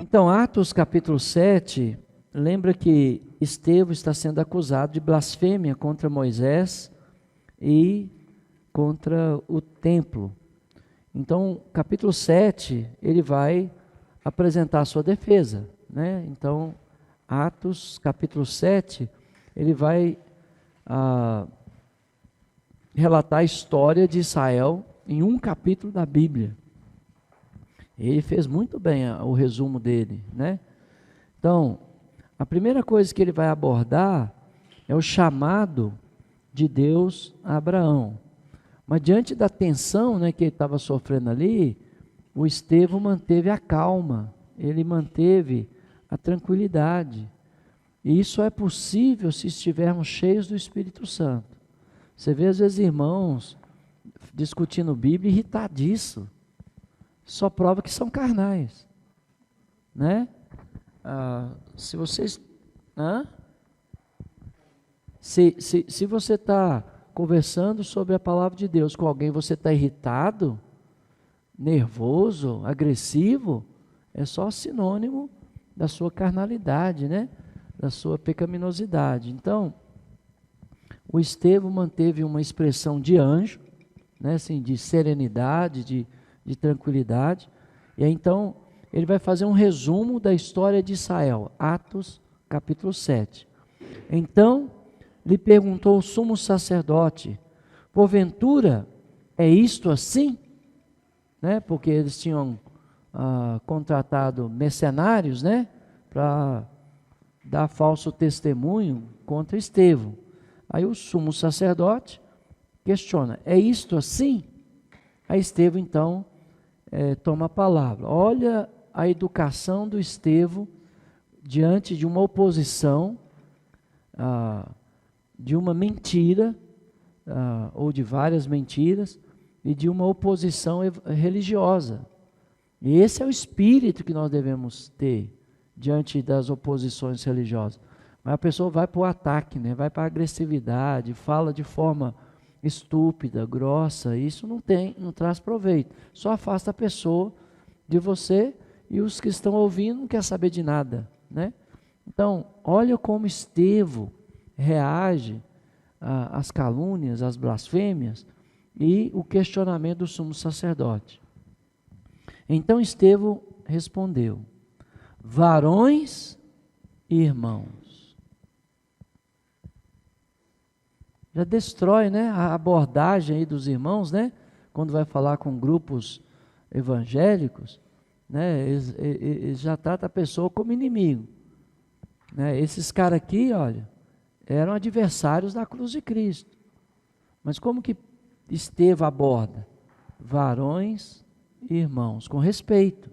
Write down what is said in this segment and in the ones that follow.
Então, Atos capítulo 7, lembra que Estevão está sendo acusado de blasfêmia contra Moisés e contra o templo. Então, capítulo 7, ele vai apresentar a sua defesa, né? Então, Atos capítulo 7, ele vai relatar a história de Israel em um capítulo da Bíblia. Ele fez muito bem o resumo dele, né? Então, a primeira coisa que ele vai abordar é o chamado de Deus a Abraão. Mas diante da tensão, né, que ele estava sofrendo ali, o Estevão manteve a calma, ele manteve a tranquilidade. E isso é possível se estivermos cheios do Espírito Santo. Você vê às vezes irmãos discutindo Bíblia irritadiço. Só prova que são carnais, né? Se vocês, se você está conversando sobre a palavra de Deus com alguém, você está irritado, nervoso, agressivo, é só sinônimo da sua carnalidade, né? Da sua pecaminosidade. Então, o Estevão manteve uma expressão de anjo, né? Assim, de serenidade, de tranquilidade, e aí, então ele vai fazer um resumo da história de Israel, Atos capítulo 7. Então lhe perguntou o sumo sacerdote: porventura é isto assim? Né? Porque eles tinham contratado mercenários, né? Para dar falso testemunho contra Estevão. Aí o sumo sacerdote questiona: é isto assim? Aí Estevão então toma a palavra. Olha a educação do Estevão diante de uma oposição, de uma mentira, ou de várias mentiras, e de uma oposição religiosa. E esse é o espírito que nós devemos ter diante das oposições religiosas. Mas a pessoa vai para o ataque, né? Vai para a agressividade, fala de forma estúpida, grossa, isso não traz proveito, só afasta a pessoa de você, e os que estão ouvindo não quer saber de nada, né? Então, olha como Estevão reage às calúnias, às blasfêmias e o questionamento do sumo sacerdote. Então Estevão respondeu: varões e irmãos. Já destrói, né, a abordagem aí dos irmãos, né, quando vai falar com grupos evangélicos, né, eles já tratam a pessoa como inimigo, né? Esses caras aqui, olha, eram adversários da cruz de Cristo, mas como que Estevão aborda? Varões e irmãos, com respeito,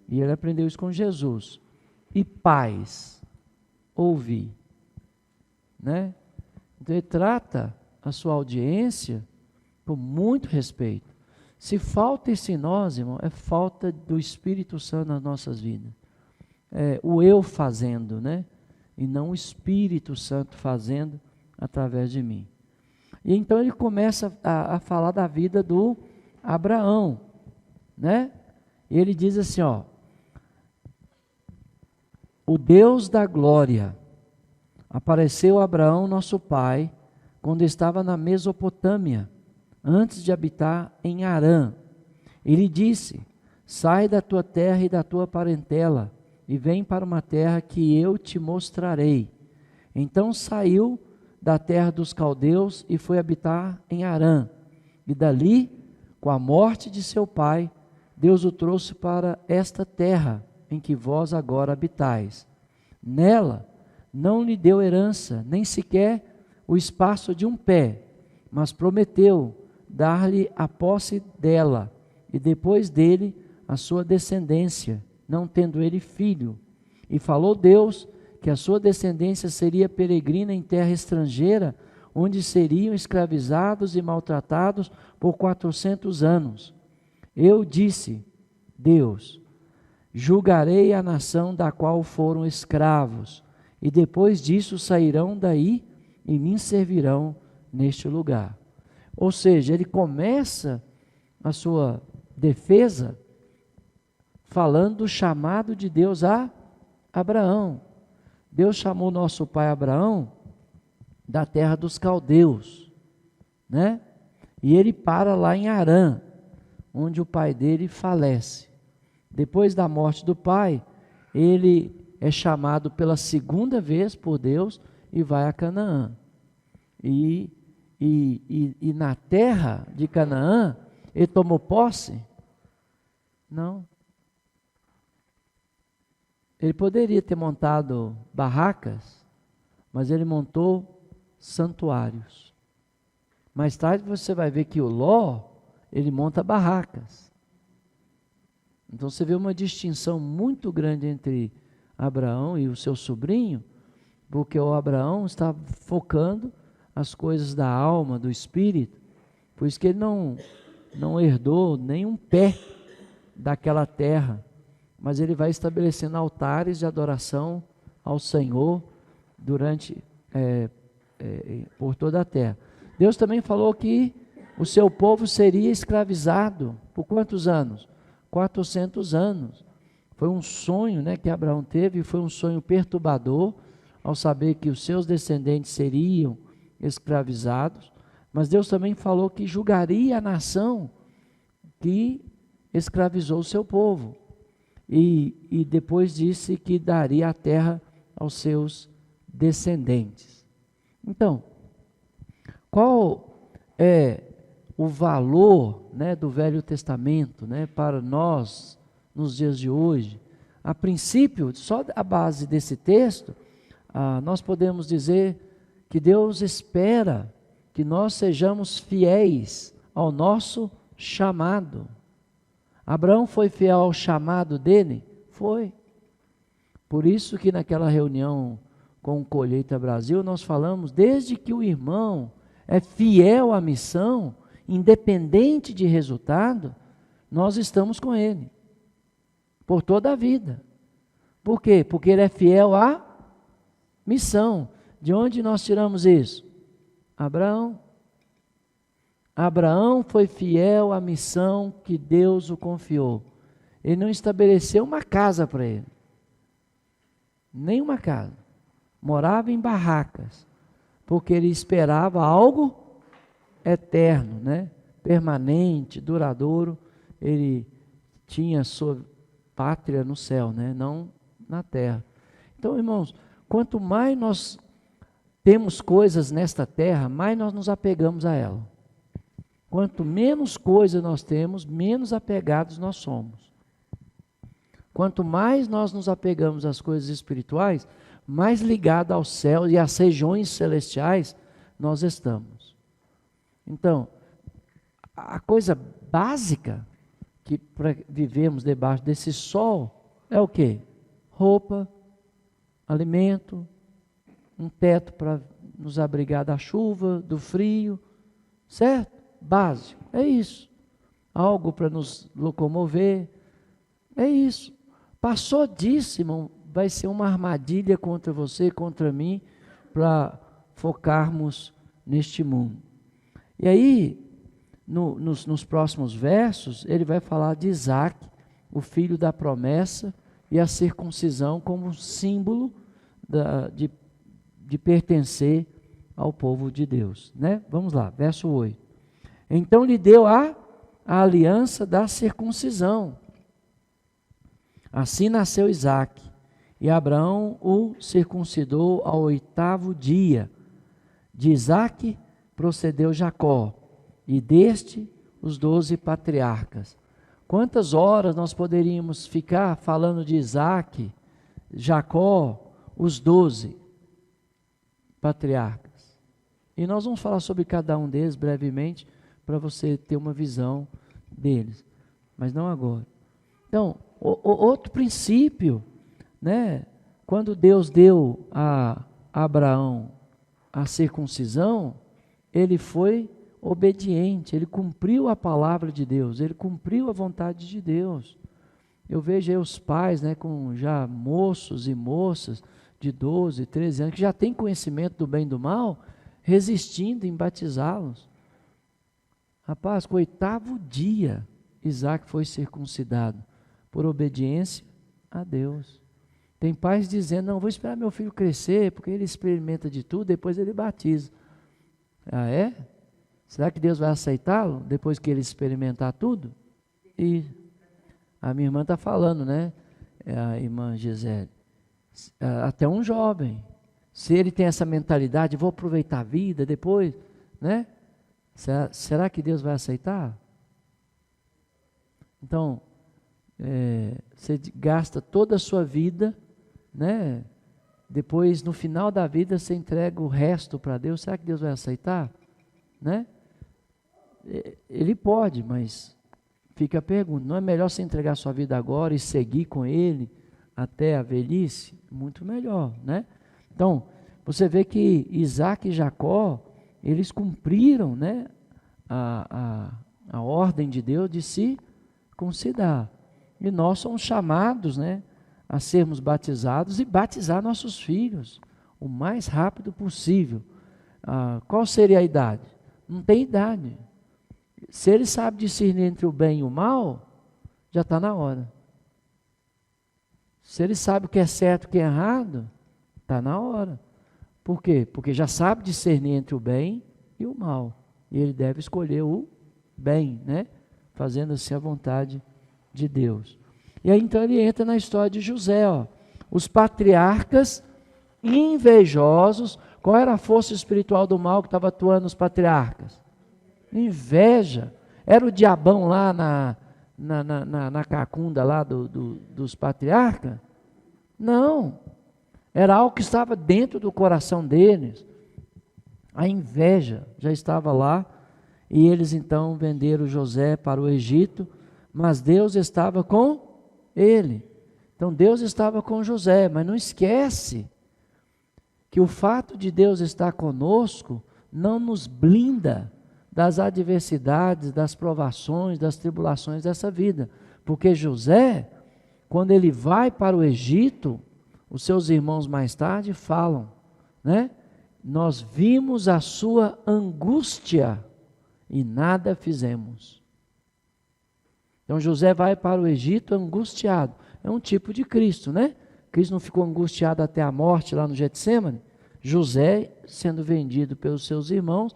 e ele aprendeu isso com Jesus, e pais, ouvi, né? Então ele trata a sua audiência com muito respeito. Se falta isso em nós, irmão, é falta do Espírito Santo nas nossas vidas. É o eu fazendo, né? E não o Espírito Santo fazendo através de mim. E então ele começa a falar da vida do Abraão, né? E ele diz assim, ó: o Deus da glória apareceu a Abraão, nosso pai, quando estava na Mesopotâmia, antes de habitar em Harã. Ele disse: sai da tua terra e da tua parentela, e vem para uma terra que eu te mostrarei. Então saiu da terra dos caldeus e foi habitar em Harã. E dali, com a morte de seu pai, Deus o trouxe para esta terra em que vós agora habitais. Nela não lhe deu herança, nem sequer o espaço de um pé, mas prometeu dar-lhe a posse dela, e depois dele a sua descendência, não tendo ele filho. E falou Deus que a sua descendência seria peregrina em terra estrangeira, onde seriam escravizados e maltratados por 400 anos. Eu disse, Deus, julgarei a nação da qual foram escravos, e depois disso sairão daí e me servirão neste lugar. Ou seja, ele começa a sua defesa falando do chamado de Deus a Abraão. Deus chamou nosso pai Abraão da terra dos caldeus, né? E ele para lá em Harã, onde o pai dele falece. Depois da morte do pai, ele é chamado pela segunda vez por Deus e vai a Canaã. E na terra de Canaã, ele tomou posse? Não. Ele poderia ter montado barracas, mas ele montou santuários. Mais tarde você vai ver que o Ló, ele monta barracas. Então você vê uma distinção muito grande entre Abraão e o seu sobrinho, porque o Abraão está focando as coisas da alma, do espírito, por isso que ele não herdou nem um pé daquela terra, mas ele vai estabelecendo altares de adoração ao Senhor por toda a terra. Deus também falou que o seu povo seria escravizado por quantos anos? 400 anos. Foi um sonho, né, que Abraão teve, foi um sonho perturbador, ao saber que os seus descendentes seriam escravizados, mas Deus também falou que julgaria a nação que escravizou o seu povo, e depois disse que daria a terra aos seus descendentes. Então, qual é o valor, né, do Velho Testamento, né, para nós nos dias de hoje? A princípio, só a base desse texto, nós podemos dizer que Deus espera que nós sejamos fiéis ao nosso chamado. Abraão foi fiel ao chamado dele? Foi. Por isso que naquela reunião com o Colheita Brasil, nós falamos, desde que o irmão é fiel à missão, independente de resultado, nós estamos com ele, por toda a vida. Por quê? Porque ele é fiel à missão. De onde nós tiramos isso? Abraão. Abraão foi fiel à missão que Deus o confiou. Ele não estabeleceu uma casa para ele, nem uma casa. Morava em barracas, porque ele esperava algo eterno, né? Permanente, duradouro. Ele tinha sua pátria no céu, né? Não na terra. Então, irmãos, quanto mais nós temos coisas nesta terra, mais nós nos apegamos a ela. Quanto menos coisa nós temos, menos apegados nós somos. Quanto mais nós nos apegamos às coisas espirituais, mais ligado ao céu e às regiões celestiais nós estamos. Então, a coisa básica que para vivermos debaixo desse sol é o quê? Roupa, alimento, um teto para nos abrigar da chuva, do frio, certo? Básico, é isso. Algo para nos locomover, é isso. Passou disso, irmão, vai ser uma armadilha contra você, contra mim, para focarmos neste mundo. E aí, nos próximos versos, ele vai falar de Isaac, o filho da promessa, e a circuncisão como símbolo de pertencer ao povo de Deus, né? Vamos lá, verso 8. Então lhe deu a aliança da circuncisão. Assim nasceu Isaac, e Abraão o circuncidou ao 8º dia. De Isaac procedeu Jacó, e deste os 12 patriarcas. Quantas horas nós poderíamos ficar falando de Isaac, Jacó, os 12 patriarcas? E nós vamos falar sobre cada um deles brevemente, para você ter uma visão deles, mas não agora. Então, outro princípio, né? Quando Deus deu a Abraão a circuncisão, ele foi obediente, ele cumpriu a palavra de Deus, ele cumpriu a vontade de Deus. Eu vejo aí os pais, né, com já moços e moças de 12, 13 anos, que já têm conhecimento do bem e do mal, resistindo em batizá-los. Rapaz, com o 8º dia, Isaac foi circuncidado, por obediência a Deus. Tem pais dizendo, não, vou esperar meu filho crescer, porque ele experimenta de tudo, depois ele batiza. Ah, é? Será que Deus vai aceitá-lo depois que ele experimentar tudo? E a minha irmã está falando, né? A irmã Gisele. Até um jovem, se ele tem essa mentalidade, vou aproveitar a vida depois, né? Será que Deus vai aceitar? Então, você gasta toda a sua vida, né? Depois, no final da vida, você entrega o resto para Deus. Será que Deus vai aceitar? Né? Ele pode, mas fica a pergunta, não é melhor você entregar a sua vida agora e seguir com Ele até a velhice? Muito melhor, né? Então, você vê que Isaac e Jacó, eles cumpriram, né, a ordem de Deus de se circuncidar. E nós somos chamados, né, a sermos batizados e batizar nossos filhos o mais rápido possível. Qual seria a idade? Não tem idade. Se ele sabe discernir entre o bem e o mal, já está na hora. Se ele sabe o que é certo e o que é errado, está na hora. Por quê? Porque já sabe discernir entre o bem e o mal. E ele deve escolher o bem, né? Fazendo assim a vontade de Deus. E aí então ele entra na história de José, ó. Os patriarcas invejosos. Qual era a força espiritual do mal que estava atuando nos patriarcas? Inveja. Era o diabão lá na cacunda lá dos patriarcas? Não. Era algo que estava dentro do coração deles. A inveja já estava lá. E eles então venderam José para o Egito. Mas Deus estava com ele. Então Deus estava com José. Mas não esquece que o fato de Deus estar conosco não nos blinda das adversidades, das provações, das tribulações dessa vida. Porque José, quando ele vai para o Egito, os seus irmãos mais tarde falam, né? Nós vimos a sua angústia e nada fizemos. Então José vai para o Egito angustiado. É um tipo de Cristo, né? Cristo não ficou angustiado até a morte lá no Getsêmani. José, sendo vendido pelos seus irmãos,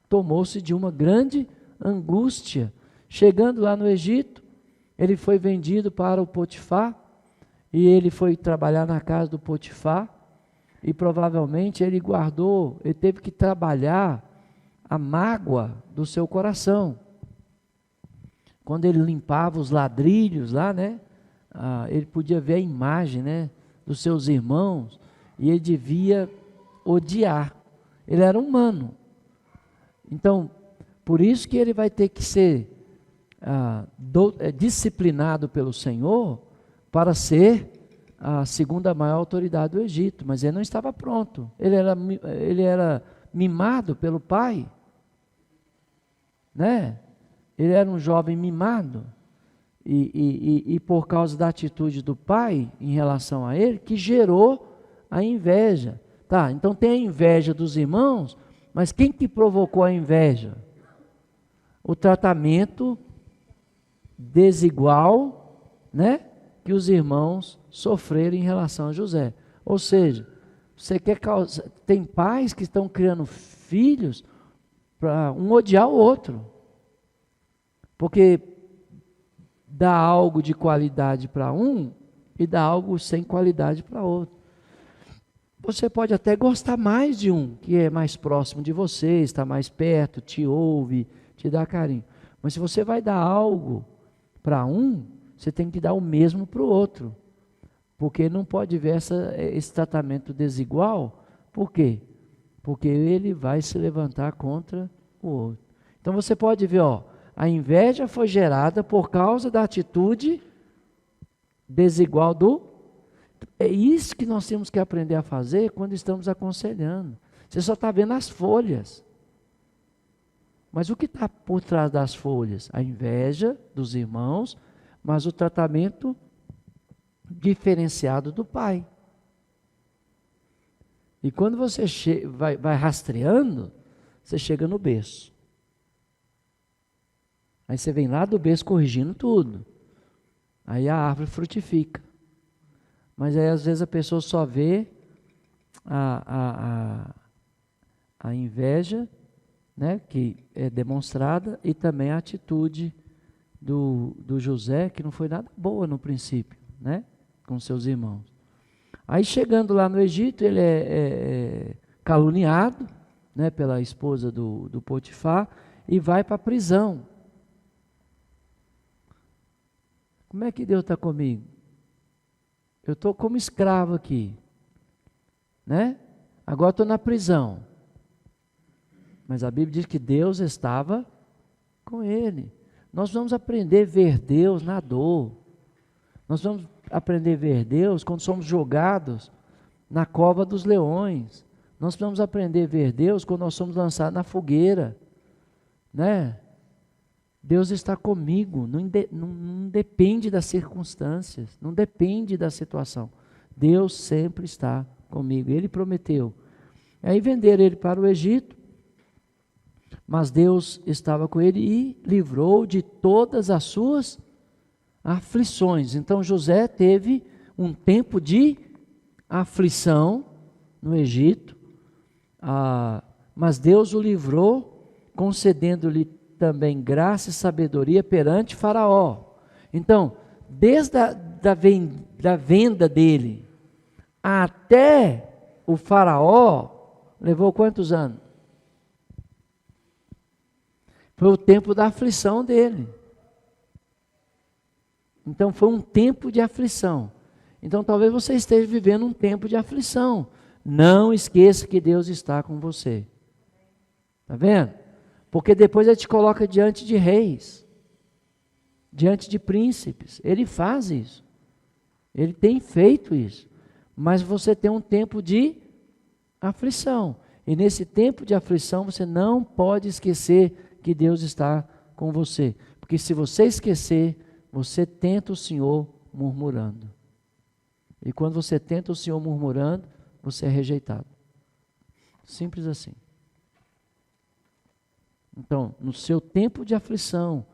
tomou-se de uma grande angústia. Chegando lá no Egito, ele foi vendido para o Potifar, e ele foi trabalhar na casa do Potifar, e provavelmente ele teve que trabalhar a mágoa do seu coração. Quando ele limpava os ladrilhos lá, né? Ele podia ver a imagem, né, dos seus irmãos, e ele devia odiar. Ele era humano. Então, por isso que ele vai ter que ser disciplinado pelo Senhor para ser a segunda maior autoridade do Egito. Mas ele não estava pronto. Ele era mimado pelo pai, né? Ele era um jovem mimado. E por causa da atitude do pai em relação a ele, que gerou a inveja. Tá, então tem a inveja dos irmãos, mas quem que provocou a inveja? O tratamento desigual, né, que os irmãos sofreram em relação a José. Ou seja, você quer causar, tem pais que estão criando filhos para um odiar o outro. Porque dá algo de qualidade para um e dá algo sem qualidade para outro. Você pode até gostar mais de um, que é mais próximo de você, está mais perto, te ouve, te dá carinho. Mas se você vai dar algo para um, você tem que dar o mesmo para o outro. Porque não pode ver esse tratamento desigual. Por quê? Porque ele vai se levantar contra o outro. Então você pode ver, a inveja foi gerada por causa da atitude desigual do... É isso que nós temos que aprender a fazer quando estamos aconselhando. Você só está vendo as folhas. Mas o que está por trás das folhas? A inveja dos irmãos, mas o tratamento diferenciado do pai. E quando você vai rastreando, você chega no berço. Aí você vem lá do berço corrigindo tudo. Aí a árvore frutifica. Mas aí às vezes a pessoa só vê a inveja, né, que é demonstrada, e também a atitude do José, que não foi nada boa no princípio, né, com seus irmãos. Aí chegando lá no Egito, ele é caluniado, né, pela esposa do Potifar, e vai para a prisão. Como é que Deus está comigo? Eu estou como escravo aqui, né? Agora estou na prisão. Mas a Bíblia diz que Deus estava com ele. Nós vamos aprender a ver Deus na dor. Nós vamos aprender a ver Deus quando somos jogados na cova dos leões. Nós vamos aprender a ver Deus quando nós somos lançados na fogueira, né? Deus está comigo, não depende das circunstâncias, não depende da situação. Deus sempre está comigo, Ele prometeu. Aí venderam ele para o Egito, mas Deus estava com ele e livrou de todas as suas aflições. Então José teve um tempo de aflição no Egito, mas Deus o livrou, concedendo-lhe também graça e sabedoria perante Faraó. Então, desde da venda dele até o Faraó, levou quantos anos? Foi o tempo da aflição dele. Então foi um tempo de aflição. Então talvez você esteja vivendo um tempo de aflição. Não esqueça que Deus está com você. Está vendo? Porque depois Ele te coloca diante de reis, diante de príncipes. Ele faz isso. Ele tem feito isso. Mas você tem um tempo de aflição. E nesse tempo de aflição você não pode esquecer que Deus está com você. Porque se você esquecer, você tenta o Senhor murmurando. E quando você tenta o Senhor murmurando, você é rejeitado. Simples assim. Então, no seu tempo de aflição,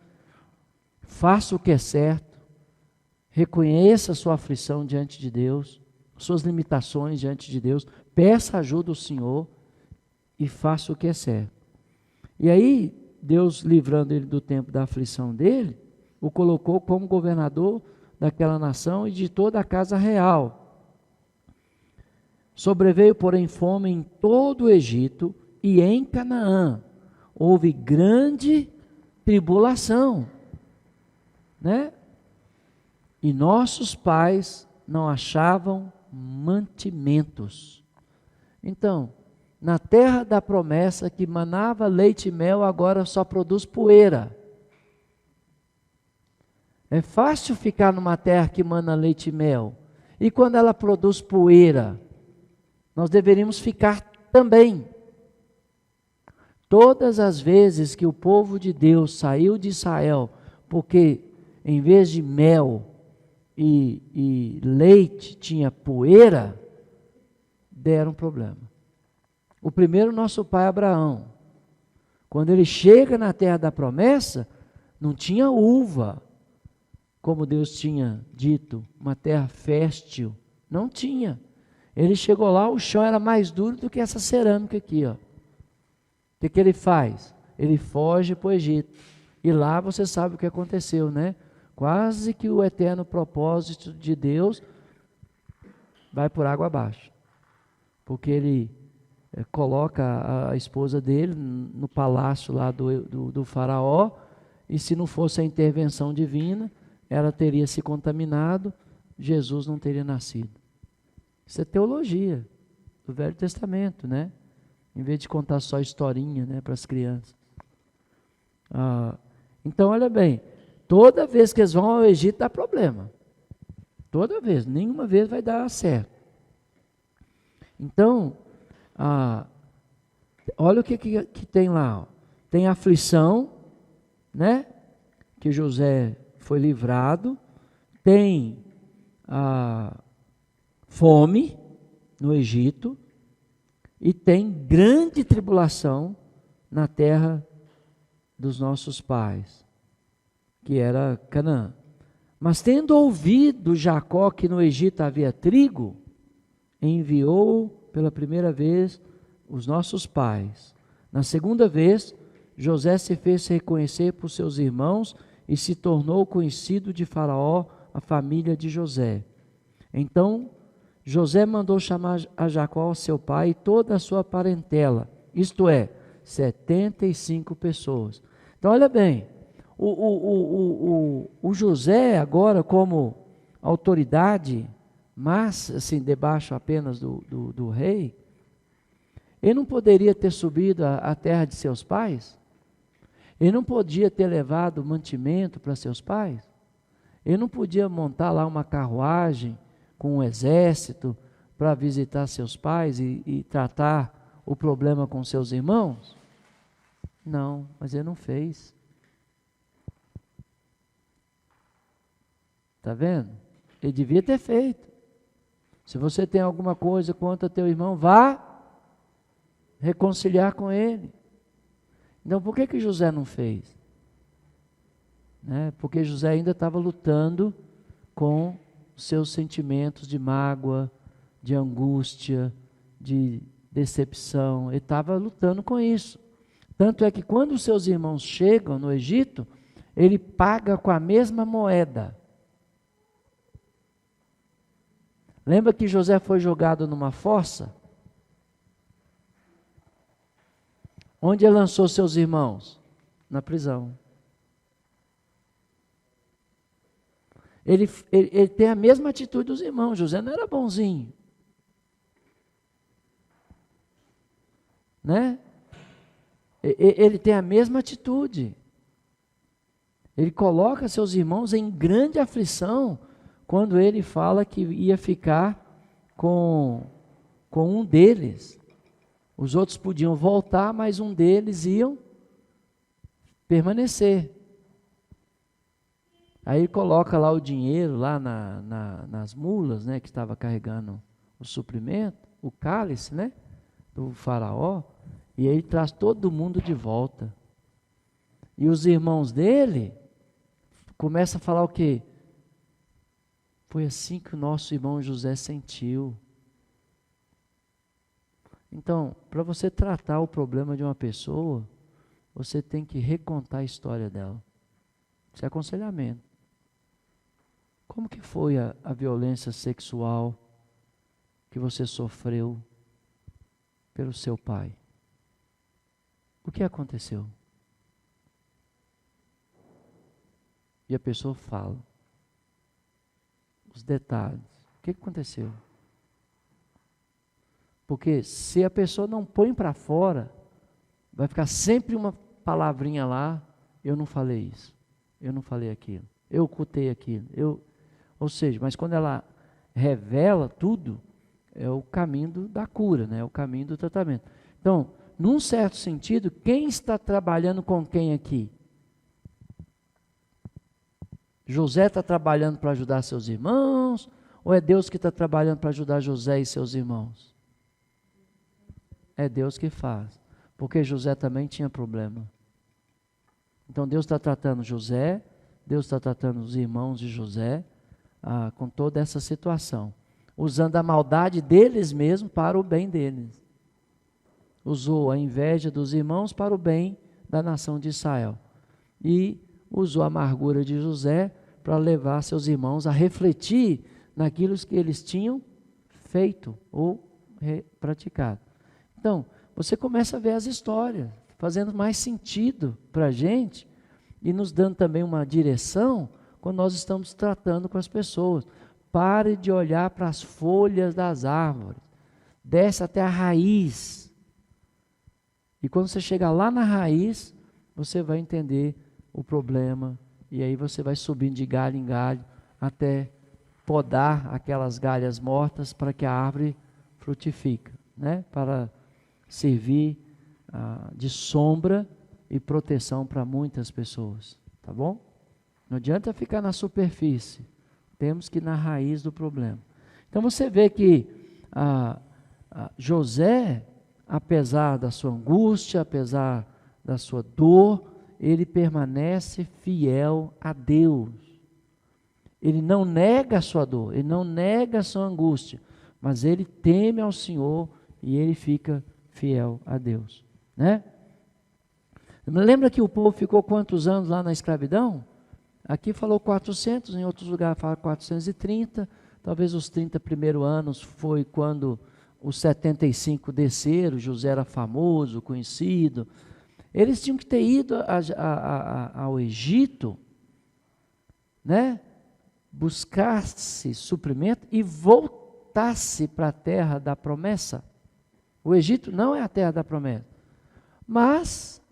faça o que é certo, reconheça a sua aflição diante de Deus, suas limitações diante de Deus, peça ajuda ao Senhor e faça o que é certo. E aí, Deus, livrando ele do tempo da aflição dele, o colocou como governador daquela nação e de toda a casa real. Sobreveio, porém, fome em todo o Egito e em Canaã. Houve grande tribulação, né? E nossos pais não achavam mantimentos. Então, na terra da promessa que manava leite e mel, agora só produz poeira. É fácil ficar numa terra que mana leite e mel. E quando ela produz poeira, nós deveríamos ficar também. Todas as vezes que o povo de Deus saiu de Israel, porque em vez de mel e leite tinha poeira, deram problema. O primeiro, nosso pai Abraão, quando ele chega na terra da promessa, não tinha uva, como Deus tinha dito, uma terra fértil, não tinha. Ele chegou lá, o chão era mais duro do que essa cerâmica aqui, ó. O que ele faz? Ele foge para o Egito. E lá você sabe o que aconteceu, né? Quase que o eterno propósito de Deus vai por água abaixo. Porque ele coloca a esposa dele no palácio lá do faraó, e se não fosse a intervenção divina, ela teria se contaminado, Jesus não teria nascido. Isso é teologia do Velho Testamento, né? Em vez de contar só historinha, né, para as crianças. Então, olha bem, toda vez que eles vão ao Egito dá problema. Toda vez, nenhuma vez vai dar certo. Então, olha o que tem lá. Ó. Tem aflição, né? Que José foi livrado. Tem fome no Egito. E tem grande tribulação na terra dos nossos pais, que era Canaã. Mas tendo ouvido Jacó que no Egito havia trigo, enviou pela primeira vez os nossos pais. Na segunda vez, José se fez reconhecer por seus irmãos e se tornou conhecido de Faraó a família de José. Então José mandou chamar a Jacó, seu pai, e toda a sua parentela, isto é, 75 pessoas. Então olha bem, o José agora como autoridade, mas assim, debaixo apenas do rei, ele não poderia ter subido à terra de seus pais? Ele não podia ter levado mantimento para seus pais? Ele não podia montar lá uma carruagem com um exército para visitar seus pais e tratar o problema com seus irmãos? Não, mas ele não fez. Está vendo? Ele devia ter feito. Se você tem alguma coisa contra teu irmão, vá reconciliar com ele. Então, por que José não fez? Porque José ainda estava lutando com seus sentimentos de mágoa, de angústia, de decepção. Ele estava lutando com isso. Tanto é que quando os seus irmãos chegam no Egito, ele paga com a mesma moeda. Lembra que José foi jogado numa fossa? Onde ele lançou seus irmãos? Na prisão. Ele tem a mesma atitude dos irmãos. José não era bonzinho. Ele tem a mesma atitude. Ele coloca seus irmãos em grande aflição quando ele fala que ia ficar com um deles. Os outros podiam voltar, mas um deles iam permanecer. Aí ele coloca lá o dinheiro lá nas mulas, que estava carregando o suprimento, o cálice, do faraó, e aí traz todo mundo de volta. E os irmãos dele começam a falar o quê? Foi assim que o nosso irmão José sentiu. Então, para você tratar o problema de uma pessoa, você tem que recontar a história dela. Isso é aconselhamento. Como que foi a violência sexual que você sofreu pelo seu pai? O que aconteceu? E a pessoa fala os detalhes. O que aconteceu? Porque se a pessoa não põe para fora, vai ficar sempre uma palavrinha lá, eu não falei isso, eu não falei aquilo, eu ocultei aquilo, ou seja, mas quando ela revela tudo, é o caminho da cura, é o caminho do tratamento. Então, num certo sentido, quem está trabalhando com quem aqui? José está trabalhando para ajudar seus irmãos, ou é Deus que está trabalhando para ajudar José e seus irmãos? É Deus que faz, porque José também tinha problema. Então Deus está tratando José, Deus está tratando os irmãos de José, com toda essa situação, usando a maldade deles mesmos para o bem deles. Usou a inveja dos irmãos para o bem da nação de Israel. E usou a amargura de José para levar seus irmãos a refletir naquilo que eles tinham feito ou praticado. Então, você começa a ver as histórias, fazendo mais sentido para a gente e nos dando também uma direção quando nós estamos tratando com as pessoas. Pare de olhar para as folhas das árvores, desce até a raiz. E quando você chegar lá na raiz, você vai entender o problema, e aí você vai subindo de galho em galho, até podar aquelas galhas mortas para que a árvore frutifique, para servir de sombra e proteção para muitas pessoas, tá bom? Não adianta ficar na superfície, temos que ir na raiz do problema. Então você vê que José, apesar da sua angústia, apesar da sua dor, ele permanece fiel a Deus. Ele não nega a sua dor, ele não nega a sua angústia, mas ele teme ao Senhor e ele fica fiel a Deus, né? Lembra que o povo ficou quantos anos lá na escravidão? Aqui falou 400, em outros lugares fala 430, talvez os 30 primeiros anos foi quando os 75 desceram, José era famoso, conhecido. Eles tinham que ter ido ao Egito, né? Buscasse suprimento e voltasse para a terra da promessa. O Egito não é a terra da promessa, mas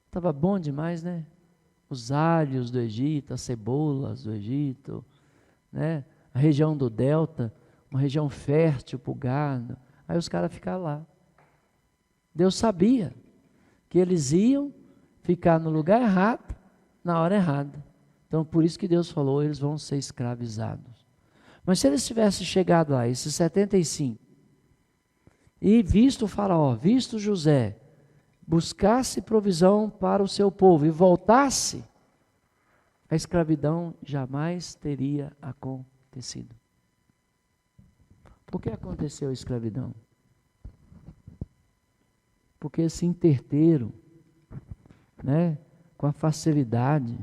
estava bom demais, né? Os alhos do Egito, as cebolas do Egito, né? A região do delta, uma região fértil para o gado. Aí os caras ficaram lá. Deus sabia que eles iam ficar no lugar errado, na hora errada. Então por isso que Deus falou, eles vão ser escravizados. Mas se eles tivessem chegado lá, esses 75, e visto o faraó, visto José, buscasse provisão para o seu povo e voltasse, a escravidão jamais teria acontecido. Por que aconteceu a escravidão? Porque se interteram, né, com a facilidade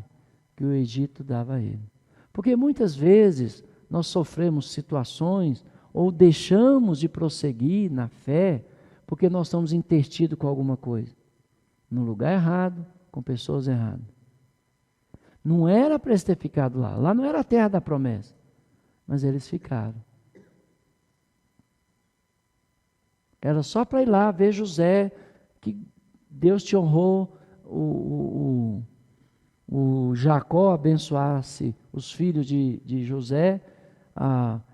que o Egito dava a ele. Porque muitas vezes nós sofremos situações ou deixamos de prosseguir na fé porque nós estamos intertidos com alguma coisa, no lugar errado, com pessoas erradas. Não era para eles ter ficado lá, lá não era a terra da promessa, mas eles ficaram. Era só para ir lá ver José, que Deus te honrou, o Jacó abençoasse os filhos de José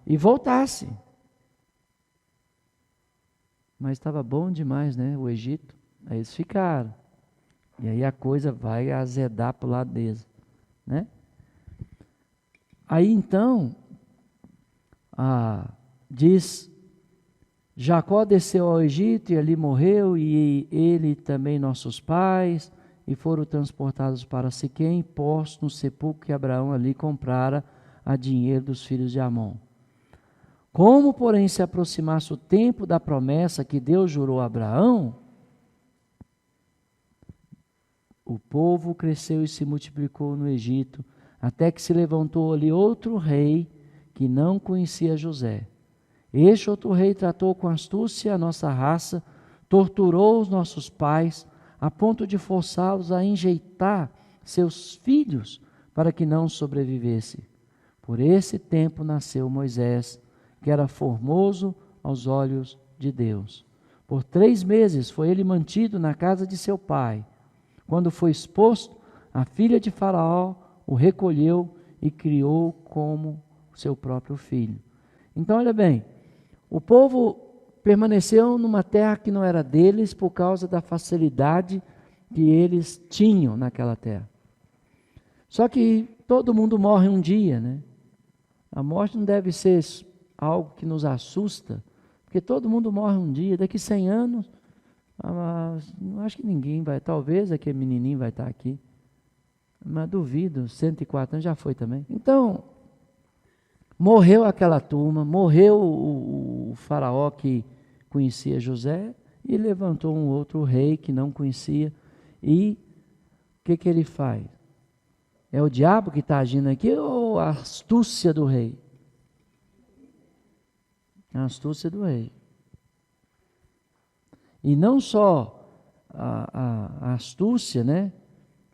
e voltasse. Mas estava bom demais, né? O Egito. Aí eles ficaram. E aí a coisa vai azedar para o lado deles, né? Aí então, diz, Jacó desceu ao Egito e ali morreu, e ele também nossos pais, e foram transportados para Siquém, postos no sepulcro que Abraão ali comprara a dinheiro dos filhos de Amon. Como, porém, se aproximasse o tempo da promessa que Deus jurou a Abraão, o povo cresceu e se multiplicou no Egito, até que se levantou ali outro rei que não conhecia José. Este outro rei tratou com astúcia a nossa raça, torturou os nossos pais, a ponto de forçá-los a enjeitar seus filhos para que não sobrevivesse. Por esse tempo nasceu Moisés, que era formoso aos olhos de Deus. Por 3 meses foi ele mantido na casa de seu pai. Quando foi exposto, a filha de Faraó o recolheu e criou como seu próprio filho. Então, olha bem, o povo permaneceu numa terra que não era deles por causa da facilidade que eles tinham naquela terra. Só que todo mundo morre um dia, né? A morte não deve ser algo que nos assusta, porque todo mundo morre um dia. Daqui 100 anos, não acho que ninguém vai, talvez aquele menininho vai estar aqui, mas duvido, 104 anos já foi também. Então, morreu aquela turma, morreu o faraó que conhecia José e levantou um outro rei que não conhecia. E o que ele faz? É o diabo que está agindo aqui ou a astúcia do rei? A astúcia do rei. E não só a astúcia, né?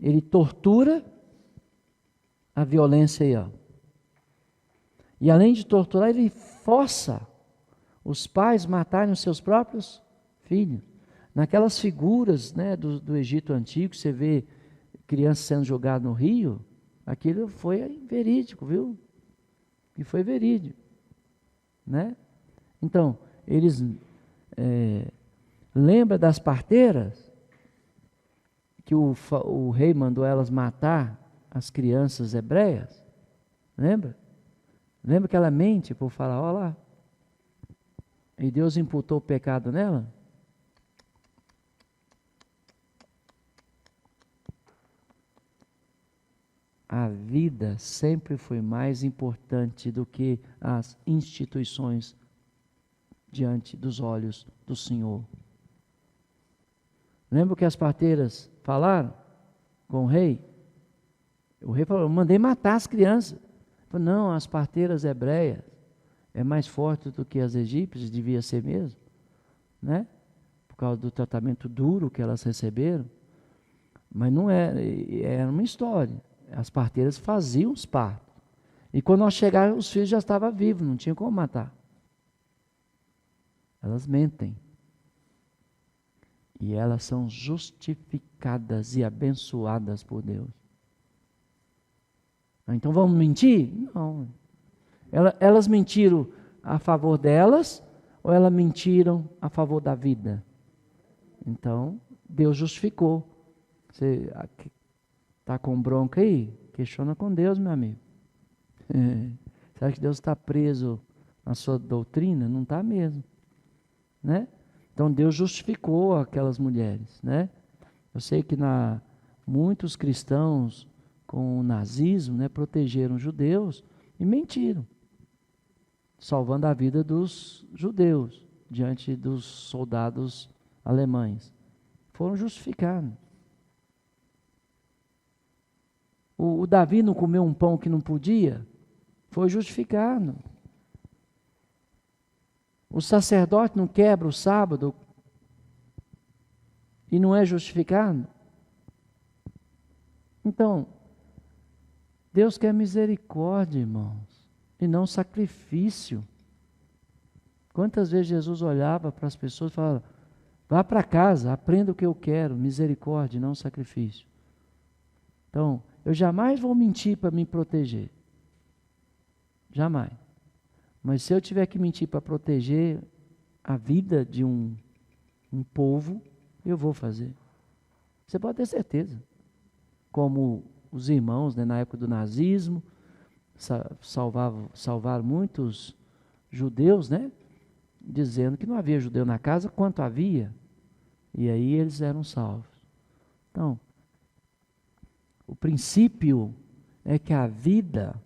Ele tortura a violência aí, ó. E além de torturar, ele força os pais matarem os seus próprios filhos. Naquelas figuras, né, do Egito Antigo, você vê criança sendo jogada no rio, aquilo foi verídico, viu? E foi verídico, né? Então, eles lembra das parteiras que o rei mandou elas matar as crianças hebreias? Lembra? Lembra que ela mente para o faraó lá? E Deus imputou o pecado nela? a vida sempre foi mais importante do que as instituições diante dos olhos do Senhor. Lembra o que as parteiras falaram com o rei? O rei falou: eu mandei matar as crianças. Ele falou: não, as parteiras hebreias é mais forte do que as egípcias, devia ser mesmo, né? Por causa do tratamento duro que elas receberam. Mas não era uma história. As parteiras faziam os partos. E quando nós chegávamos, os filhos já estavam vivos, não tinha como matar. Elas mentem. E elas são justificadas e abençoadas por Deus. Então vamos mentir? Não. Elas mentiram a favor delas ou elas mentiram a favor da vida? Então, Deus justificou. Você está com bronca aí? Questiona com Deus, meu amigo. Você acha que Deus está preso na sua doutrina? Não está mesmo, né? Então Deus justificou aquelas mulheres, né? Eu sei que muitos cristãos com o nazismo, né, protegeram judeus e mentiram, salvando a vida dos judeus diante dos soldados alemães. Foram justificados. O Davi não comeu um pão que não podia? Foi justificado. O sacerdote não quebra o sábado e não é justificado? Então, Deus quer misericórdia, irmãos, e não sacrifício. Quantas vezes Jesus olhava para as pessoas e falava: vá para casa, aprenda o que eu quero, misericórdia e não sacrifício. Então, eu jamais vou mentir para me proteger. Jamais. Mas se eu tiver que mentir para proteger a vida de um povo, eu vou fazer. Você pode ter certeza. Como os irmãos, né, na época do nazismo, salvaram muitos judeus, né, dizendo que não havia judeu na casa, quanto havia. E aí eles eram salvos. Então, o princípio é que a vida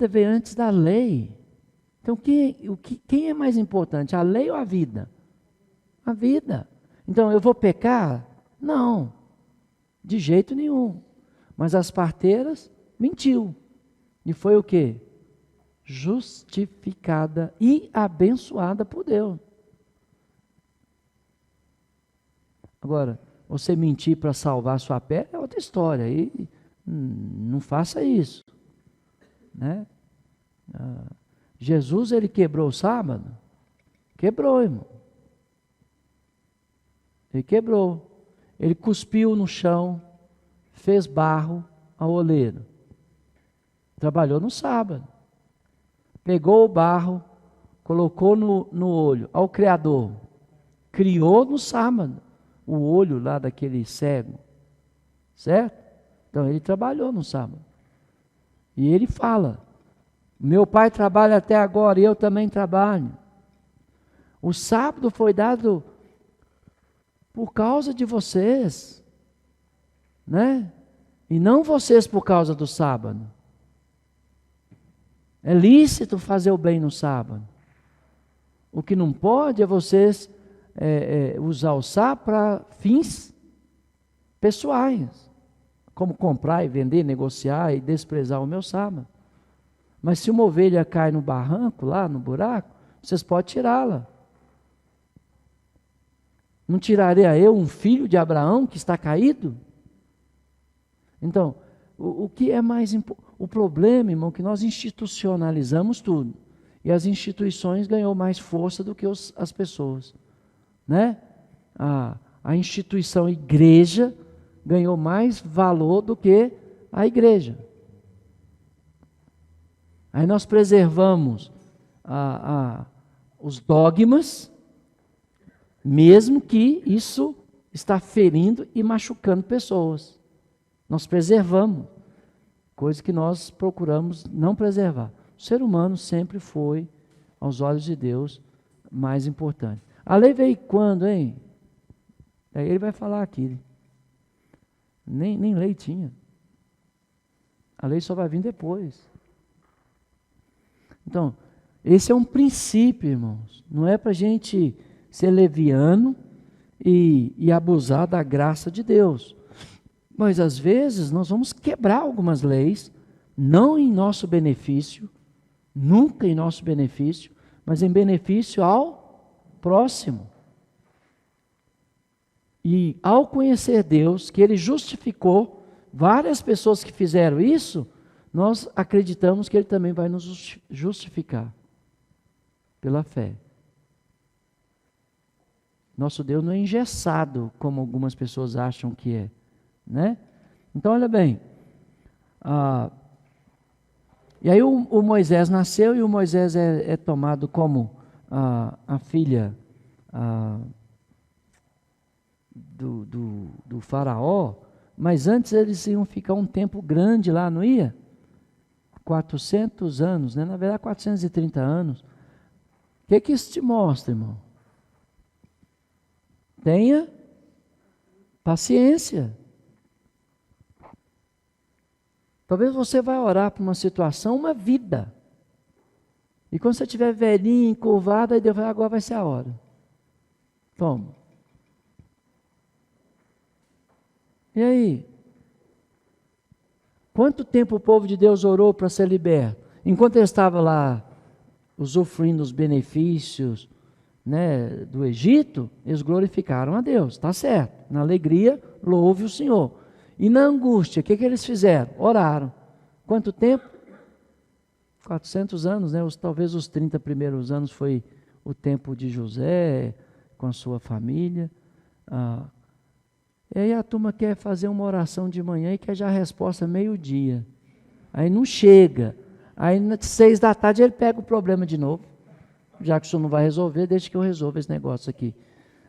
veio antes da lei. Então, quem é mais importante, a lei ou a vida? A vida. Então, eu vou pecar? Não, de jeito nenhum. Mas as parteiras mentiu. E foi o quê? Justificada e abençoada por Deus. Agora, você mentir para salvar sua pele é outra história. E não faça isso, né? Jesus, ele quebrou o sábado? Quebrou, irmão. Ele quebrou. Ele cuspiu no chão, fez barro ao oleiro. Trabalhou no sábado. Pegou o barro, colocou no olho ao Criador. Criou no sábado o olho lá daquele cego. Certo? Então ele trabalhou no sábado. E ele fala: meu pai trabalha até agora e eu também trabalho. O sábado foi dado por causa de vocês, né? E não vocês por causa do sábado. É lícito fazer o bem no sábado. O que não pode é vocês usar o sábado para fins pessoais, como comprar e vender, negociar e desprezar o meu sábado. Mas se uma ovelha cai no barranco, lá no buraco, vocês podem tirá-la. Não tiraria eu um filho de Abraão que está caído? Então, o que é mais importante? O problema, irmão, é que nós institucionalizamos tudo. E as instituições ganhou mais força do que as pessoas, né? A instituição igreja ganhou mais valor do que a igreja. Aí nós preservamos os dogmas, mesmo que isso está ferindo e machucando pessoas. Nós preservamos, coisa que nós procuramos não preservar. O ser humano sempre foi, aos olhos de Deus, mais importante. A lei veio quando, hein? Aí ele vai falar aqui. Nem lei tinha. A lei só vai vir depois. Então, esse é um princípio, irmãos. Não é para a gente ser leviano e abusar da graça de Deus. Mas às vezes nós vamos quebrar algumas leis, não em nosso benefício, nunca em nosso benefício, mas em benefício ao próximo. E ao conhecer Deus, que Ele justificou várias pessoas que fizeram isso, nós acreditamos que Ele também vai nos justificar pela fé. Nosso Deus não é engessado, como algumas pessoas acham que é, né? Então, olha bem, e aí o Moisés nasceu, e o Moisés é tomado como a filha do faraó, mas antes eles iam ficar um tempo grande lá, não ia? 400 anos, né? Na verdade 430 anos. O que isso te mostra, irmão? Tenha paciência. Talvez você vai orar para uma situação, uma vida. E quando você estiver velhinho, encurvado, aí Deus vai, agora vai ser a hora. Toma. E aí? Quanto tempo o povo de Deus orou para ser liberto? Enquanto ele estava lá usufruindo os benefícios, né, do Egito, eles glorificaram a Deus, está certo. Na alegria, louve o Senhor. E na angústia, o que eles fizeram? Oraram. Quanto tempo? 400 anos, né? Talvez os 30 primeiros anos foi o tempo de José, com a sua família. E aí a turma quer fazer uma oração de manhã e quer já a resposta meio-dia. Aí não chega. Aí às 6 da tarde ele pega o problema de novo. Já que o senhor não vai resolver, deixa que eu resolva esse negócio aqui.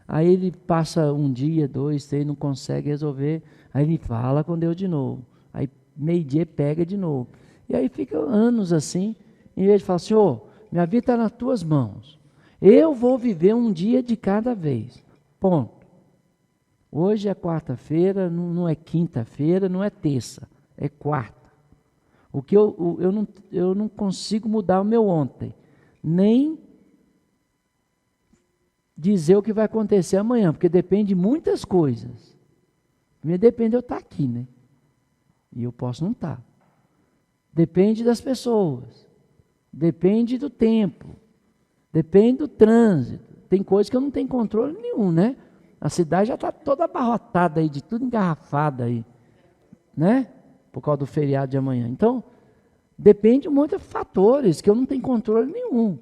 Aí ele passa um dia, 2, 3, não consegue resolver. Aí ele fala com Deus de novo. Aí meio-dia pega de novo. E aí fica anos assim, em vez de falar, Senhor, minha vida está nas tuas mãos. Eu vou viver um dia de cada vez. Ponto. Hoje é quarta-feira, não é quinta-feira, não é terça, é quarta. O que eu não consigo mudar o meu ontem, nem dizer o que vai acontecer amanhã, porque depende de muitas coisas. Me depende de eu estar aqui, né? E eu posso não estar. Depende das pessoas, depende do tempo, depende do trânsito. Tem coisas que eu não tenho controle nenhum, né? A cidade já está toda abarrotada aí, de tudo engarrafada aí, né? Por causa do feriado de amanhã. Então, depende de muitos fatores que eu não tenho controle nenhum.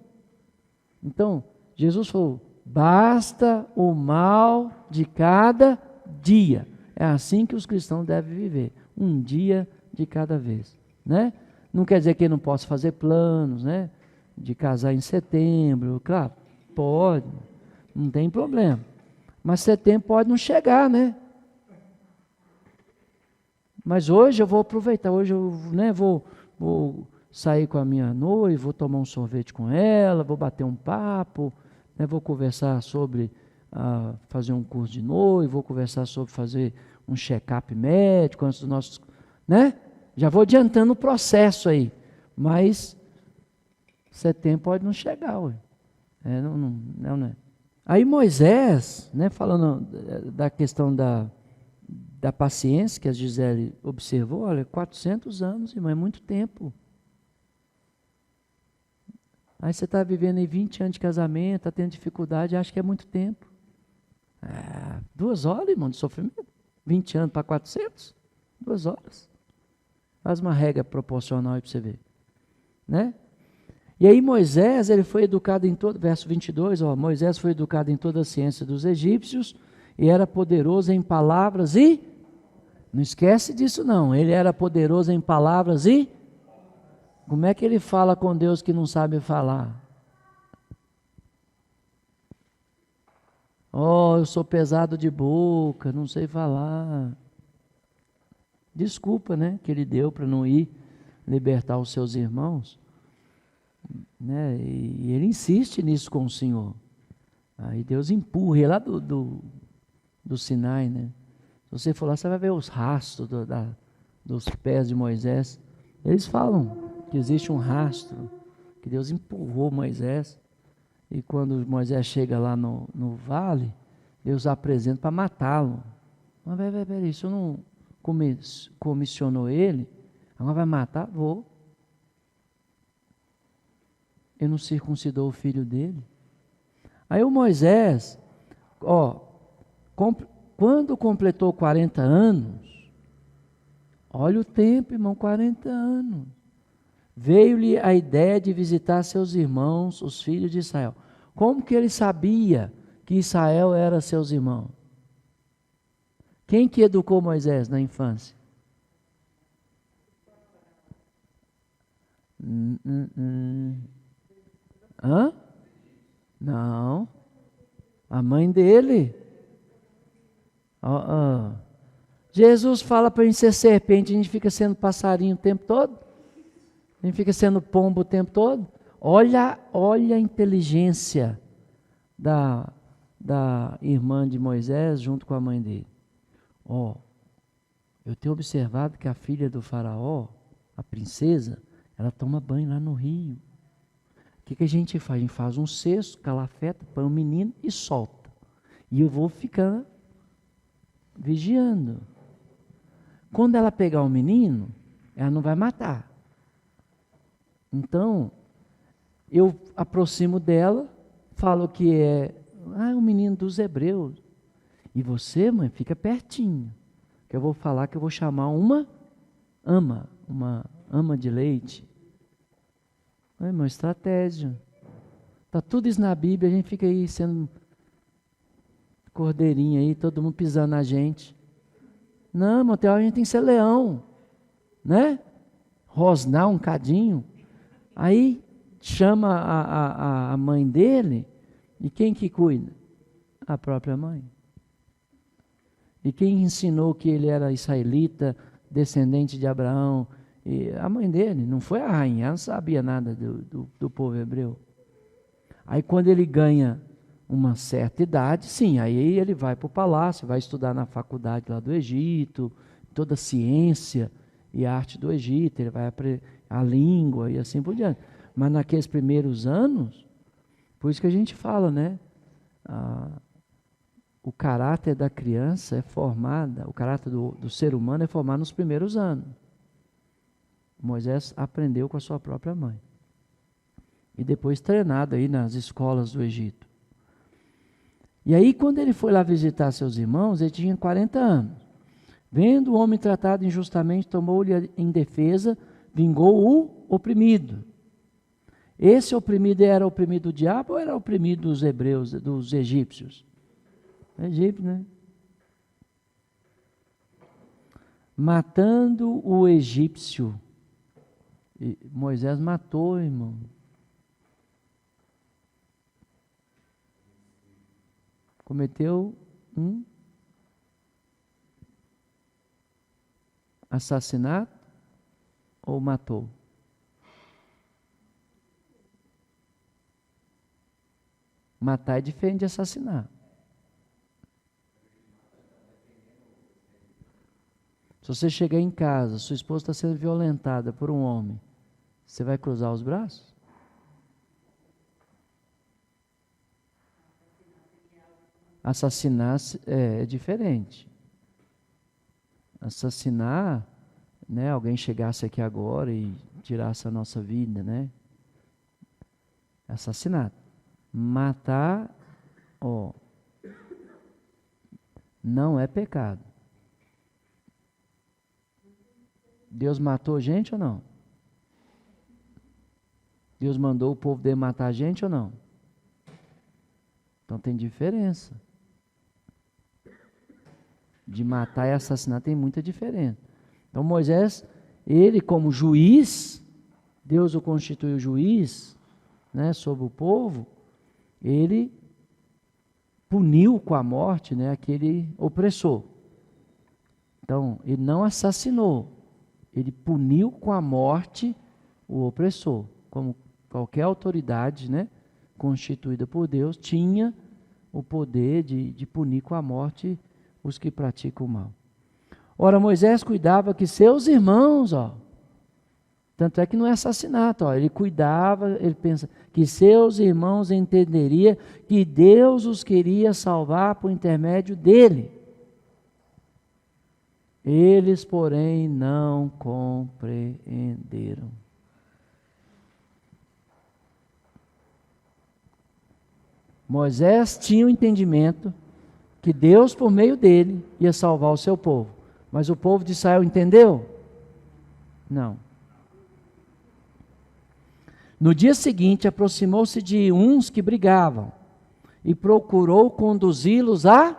Então, Jesus falou, basta o mal de cada dia. É assim que os cristãos devem viver, um dia de cada vez, né? Não quer dizer que ele não possa fazer planos, né? De casar em setembro, claro, pode, não tem problema. Mas setembro pode não chegar, né? Mas hoje eu vou aproveitar, hoje eu, né, vou sair com a minha noiva, vou tomar um sorvete com ela, vou bater um papo, né, vou conversar sobre fazer um curso de noivo, vou conversar sobre fazer um check-up médico antes dos nossos, né? Já vou adiantando o processo aí, mas setembro pode não chegar, ué. Não é. Aí Moisés, né, falando da questão da paciência que a Gisele observou, olha, 400 anos, irmão, é muito tempo. Aí você está vivendo aí 20 anos de casamento, está tendo dificuldade, acha que é muito tempo. 2 horas, irmão, de sofrimento. 20 anos para 400? 2 horas. Faz uma regra proporcional aí para você ver. Né? E aí Moisés, ele foi educado em todo, verso 22, Moisés foi educado em toda a ciência dos egípcios e era poderoso em palavras e, não esquece disso não, ele era poderoso em palavras e, como é que ele fala com Deus que não sabe falar? Eu sou pesado de boca, não sei falar. Desculpa, né, que ele deu para não ir libertar os seus irmãos. Né? E ele insiste nisso com o Senhor. Aí Deus empurra ele lá do Sinai, né? Se você for lá, você vai ver os rastros dos pés de Moisés. Eles falam que existe um rastro, que Deus empurrou Moisés, e quando Moisés chega lá no vale, Deus apresenta para matá-lo. Mas peraí, isso não comissionou ele? Agora vai matar? Vou. Ele não circuncidou o filho dele. Aí o Moisés, quando completou 40 anos, olha o tempo, irmão, 40 anos. Veio-lhe a ideia de visitar seus irmãos, os filhos de Israel. Como que ele sabia que Israel era seus irmãos? Quem que educou Moisés na infância? Hã? Não. A mãe dele. Jesus fala para a gente ser serpente, a gente fica sendo passarinho o tempo todo? A gente fica sendo pombo o tempo todo? Olha a inteligência da irmã de Moisés junto com a mãe dele. Eu tenho observado que a filha do faraó, a princesa, ela toma banho lá no rio. O que a gente faz? A gente faz um cesto, calafeta, põe um menino e solta. E eu vou ficar vigiando. Quando ela pegar o menino, ela não vai matar. Então, eu aproximo dela, falo que é um menino dos hebreus. E você, mãe, fica pertinho. Que eu vou falar que eu vou chamar uma ama de leite. É uma estratégia. Está tudo isso na Bíblia, a gente fica aí sendo cordeirinho aí, todo mundo pisando na gente. Não, irmão, a gente tem que ser leão, né? Rosnar um cadinho. Aí chama a mãe dele, e quem que cuida? A própria mãe. E quem ensinou que ele era israelita, descendente de Abraão? E a mãe dele, não foi a rainha, ela não sabia nada do povo hebreu. Aí quando ele ganha uma certa idade, sim, aí ele vai para o palácio, vai estudar na faculdade lá do Egito, toda a ciência e arte do Egito, ele vai aprender a língua e assim por diante. Mas naqueles primeiros anos, por isso que a gente fala, né? O caráter da criança é formado, o caráter do ser humano é formado nos primeiros anos. Moisés aprendeu com a sua própria mãe. E depois treinado aí nas escolas do Egito. E aí quando ele foi lá visitar seus irmãos, ele tinha 40 anos. Vendo o homem tratado injustamente, tomou-lhe em defesa, vingou o oprimido. Esse oprimido era oprimido do diabo ou era oprimido dos hebreus, dos egípcios? Egípcio, né? Matando o egípcio. E Moisés matou, irmão. Cometeu um assassinato ou matou? Matar é diferente de assassinar. Se você chegar em casa, sua esposa está sendo violentada por um homem, você vai cruzar os braços? Assassinar é diferente. Assassinar, né? Alguém chegasse aqui agora e tirasse a nossa vida, né? Assassinato. Matar, não é pecado. Deus matou gente ou não? Deus mandou o povo dele matar gente ou não? Então tem diferença. De matar e assassinar tem muita diferença. Então Moisés, ele como juiz, Deus o constituiu juiz, né, sobre o povo, ele puniu com a morte, né, aquele opressor. Então, ele não assassinou, ele puniu com a morte o opressor. Como qualquer autoridade, né, constituída por Deus, tinha o poder de punir com a morte os que praticam o mal. Ora, Moisés cuidava que seus irmãos, Tanto é que não é assassinato, ó, ele cuidava, ele pensa que seus irmãos entenderiam que Deus os queria salvar por intermédio dele. Eles, porém, não compreenderam. Moisés tinha o entendimento que Deus, por meio dele, ia salvar o seu povo. Mas o povo de Israel entendeu? Não. No dia seguinte, aproximou-se de uns que brigavam e procurou conduzi-los a...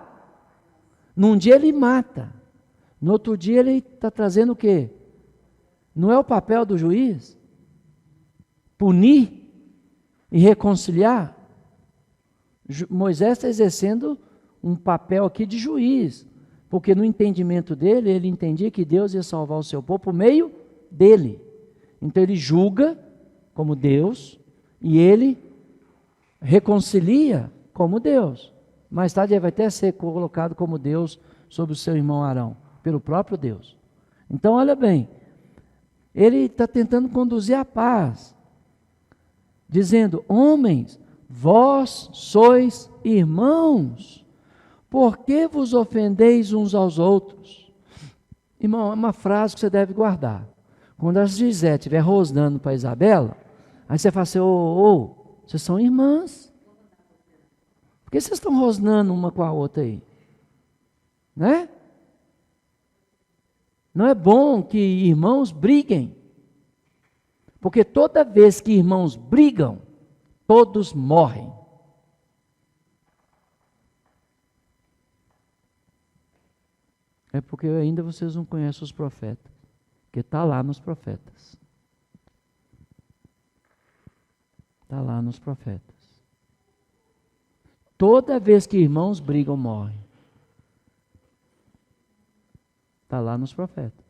Num dia ele mata, no outro dia ele está trazendo o quê? Não é o papel do juiz? Punir e reconciliar? Moisés está exercendo um papel aqui de juiz, porque no entendimento dele, ele entendia que Deus ia salvar o seu povo por meio dele. Então ele julga como Deus e ele reconcilia como Deus. Mais tarde ele vai até ser colocado como Deus sobre o seu irmão Arão, pelo próprio Deus. Então olha bem, ele está tentando conduzir a paz, dizendo: homens, vós sois irmãos, por que vos ofendeis uns aos outros? Irmão, é uma frase que você deve guardar. Quando a Gisele estiver rosnando para a Isabela, aí você fala assim: vocês são irmãs. Por que vocês estão rosnando uma com a outra aí? Né? Não é bom que irmãos briguem. Porque toda vez que irmãos brigam, todos morrem. É porque ainda vocês não conhecem os profetas. Porque está lá nos profetas. Está lá nos profetas. Toda vez que irmãos brigam, morrem. Está lá nos profetas.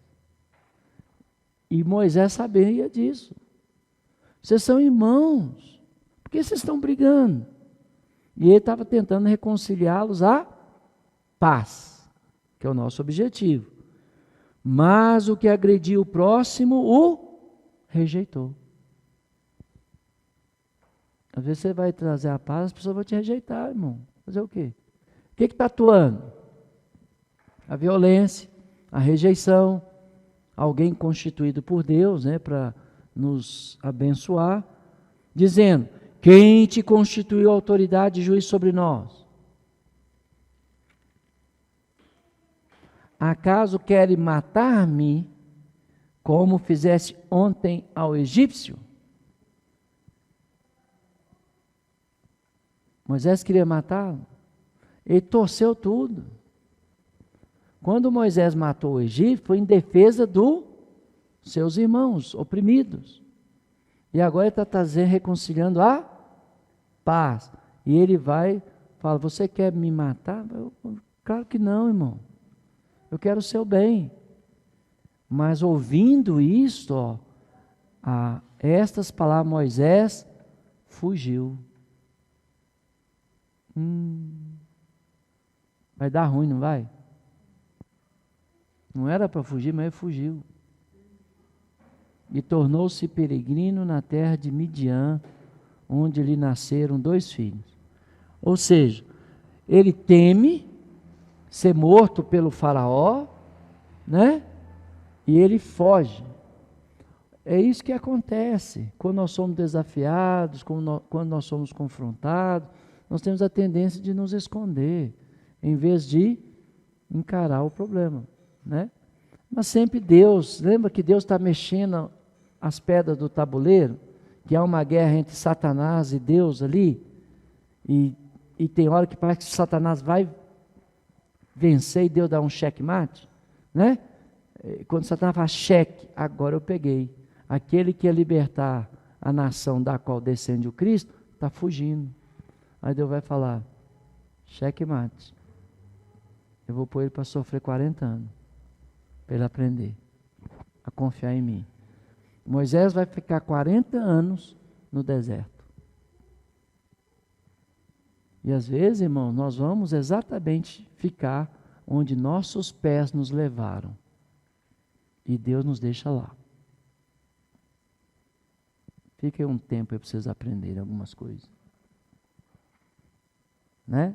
E Moisés sabia disso. Vocês são irmãos. Por que vocês estão brigando? E ele estava tentando reconciliá-los à paz, que é o nosso objetivo. Mas o que agrediu o próximo, o rejeitou. Às vezes você vai trazer a paz, as pessoas vão te rejeitar, irmão. Fazer o quê? O que está atuando? A violência, a rejeição, alguém constituído por Deus, né, para nos abençoar, dizendo: quem te constituiu autoridade e juiz sobre nós? Acaso queres matar-me, como fizeste ontem ao egípcio? Moisés queria matá-lo. Ele torceu tudo. Quando Moisés matou o egípcio, foi em defesa dos seus irmãos oprimidos. E agora ele está reconciliando a paz. E ele vai, fala: você quer me matar? Claro que não, irmão. Eu quero o seu bem. Mas ouvindo isto, estas palavras, Moisés fugiu. Vai dar ruim, não vai? Não era para fugir, mas ele fugiu. E tornou-se peregrino na terra de Midian, onde lhe nasceram 2 filhos. Ou seja, ele teme ser morto pelo faraó, né? E ele foge. É isso que acontece quando nós somos desafiados, quando nós somos confrontados. Nós temos a tendência de nos esconder, em vez de encarar o problema, né? Mas sempre Deus, lembra que Deus está mexendo as pedras do tabuleiro, que há uma guerra entre Satanás e Deus ali, e tem hora que parece que Satanás vai vencer e Deus dá um checkmate, né? Quando Satanás fala: cheque, agora eu peguei. Aquele que ia libertar a nação da qual descende o Cristo, está fugindo. Aí Deus vai falar: checkmate. Eu vou pôr ele para sofrer 40 anos, para ele aprender a confiar em mim. Moisés vai ficar 40 anos no deserto. E às vezes, irmão, nós vamos exatamente ficar onde nossos pés nos levaram. E Deus nos deixa lá. Fica aí um tempo aí para vocês aprenderem algumas coisas. Né?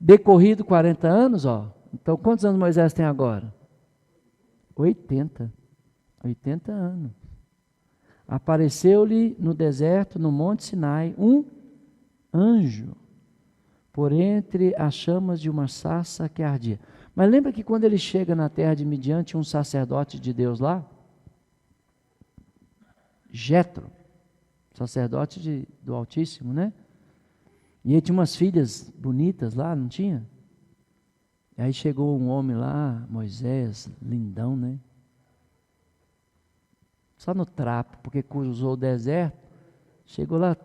Decorrido 40 anos, ó. Então, quantos anos Moisés tem agora? 80. 80 anos. Apareceu-lhe no deserto, no Monte Sinai, um anjo, por entre as chamas de uma sarça que ardia. Mas lembra que quando ele chega na terra de Midian, tinha um sacerdote de Deus lá? Jetro, sacerdote do Altíssimo, né? E ele tinha umas filhas bonitas lá, não tinha? E aí chegou um homem lá, Moisés, lindão, né? Só no trapo, porque cruzou o deserto, chegou lá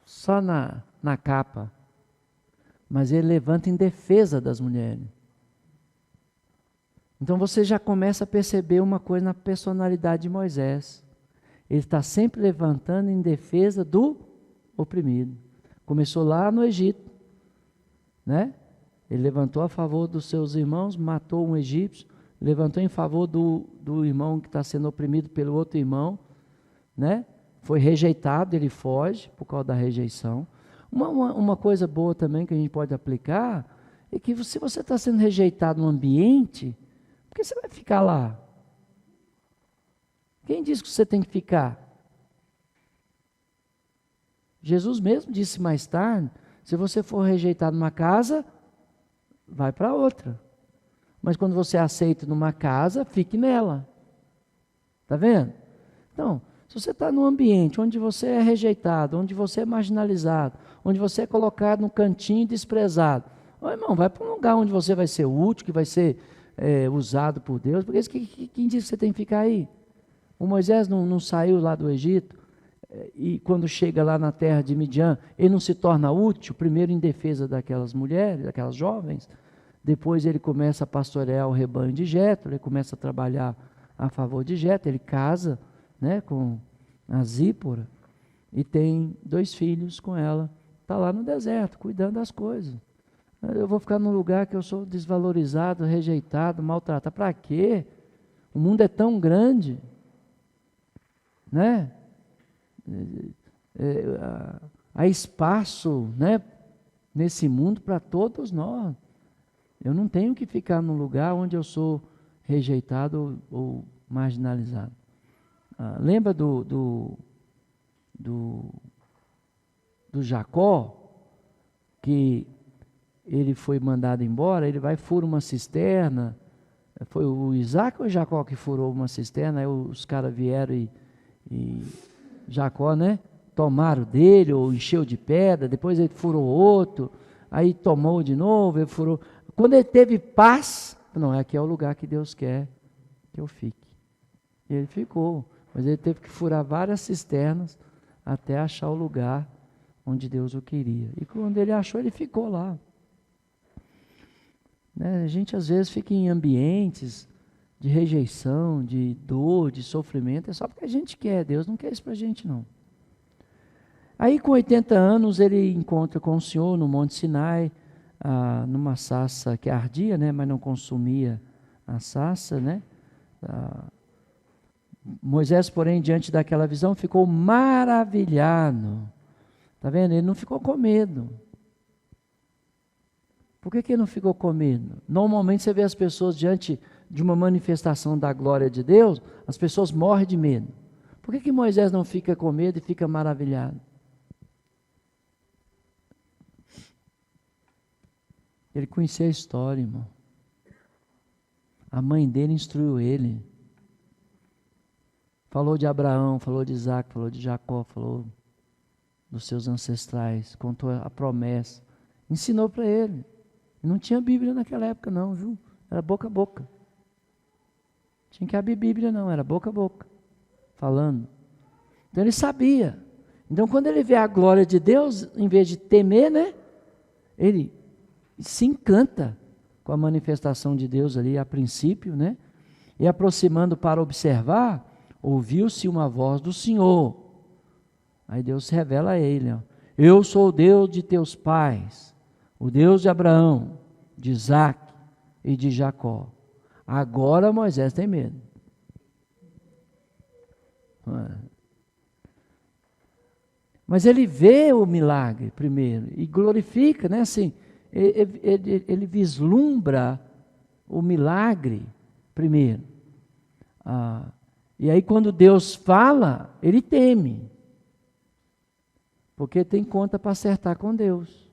só na capa. Mas ele levanta em defesa das mulheres. Então você já começa a perceber uma coisa na personalidade de Moisés. Ele está sempre levantando em defesa do oprimido. Começou lá no Egito, né? Ele levantou a favor dos seus irmãos, matou um egípcio, levantou em favor do irmão que está sendo oprimido pelo outro irmão, né? Foi rejeitado, ele foge por causa da rejeição. Uma coisa boa também que a gente pode aplicar é que se você está sendo rejeitado no ambiente, por que você vai ficar lá? Quem disse que você tem que ficar? Jesus mesmo disse mais tarde, se você for rejeitado numa casa, vai para outra. Mas quando você é aceito numa casa, fique nela. Está vendo? Então, se você está num ambiente onde você é rejeitado, onde você é marginalizado, onde você é colocado num cantinho desprezado, ô irmão, vai para um lugar onde você vai ser útil, que vai ser usado por Deus, porque quem disse que você tem que ficar aí? O Moisés não saiu lá do Egito, e quando chega lá na terra de Midian, ele não se torna útil, primeiro em defesa daquelas mulheres, daquelas jovens, depois ele começa a pastorear o rebanho de Jetro, ele começa a trabalhar a favor de Jetro, ele casa, né, com a Zípora, e tem 2 filhos com ela, está lá no deserto, cuidando das coisas. Eu vou ficar num lugar que eu sou desvalorizado, rejeitado, maltratado, para quê? O mundo é tão grande, né? Há espaço, né, nesse mundo para todos nós. Eu não tenho que ficar num lugar onde eu sou rejeitado ou marginalizado. Lembra do Jacó, que ele foi mandado embora, ele vai fura uma cisterna, foi o Isaac ou o Jacó que furou uma cisterna, aí os caras vieram e Jacó, né, tomaram dele, ou encheu de pedra, depois ele furou outro, aí tomou de novo, ele furou. Quando ele teve paz, não, aqui é o lugar que Deus quer que eu fique. E ele ficou, mas ele teve que furar várias cisternas até achar o lugar onde Deus o queria. E quando ele achou, ele ficou lá. Né? A gente às vezes fica em ambientes de rejeição, de dor, de sofrimento, é só porque a gente quer, Deus não quer isso para a gente não. Aí com 80 anos ele encontra com o Senhor no Monte Sinai, numa sarça que ardia, né, mas não consumia a sarça, né? Moisés, porém, diante daquela visão, ficou maravilhado. Está vendo? Ele não ficou com medo. Por que ele não ficou com medo? Normalmente você vê as pessoas diante de uma manifestação da glória de Deus, as pessoas morrem de medo. Por que Moisés não fica com medo e fica maravilhado? Ele conhecia a história, irmão. A mãe dele instruiu ele. Falou de Abraão, falou de Isaac, falou de Jacó, falou dos seus ancestrais, contou a promessa. Ensinou para ele. Não tinha Bíblia naquela época não, viu? Era boca a boca. Tinha que abrir Bíblia não, era boca a boca. Falando. Então ele sabia. Então quando ele vê a glória de Deus, em vez de temer, né? Ele se encanta com a manifestação de Deus ali a princípio, né? E aproximando para observar, ouviu-se uma voz do Senhor. Aí Deus se revela a ele, ó. Eu sou o Deus de teus pais, o Deus de Abraão, de Isaac e de Jacó. Agora Moisés tem medo. Mas ele vê o milagre primeiro e glorifica, né? Assim, ele vislumbra o milagre primeiro. E aí quando Deus fala, ele teme. Porque tem conta para acertar com Deus.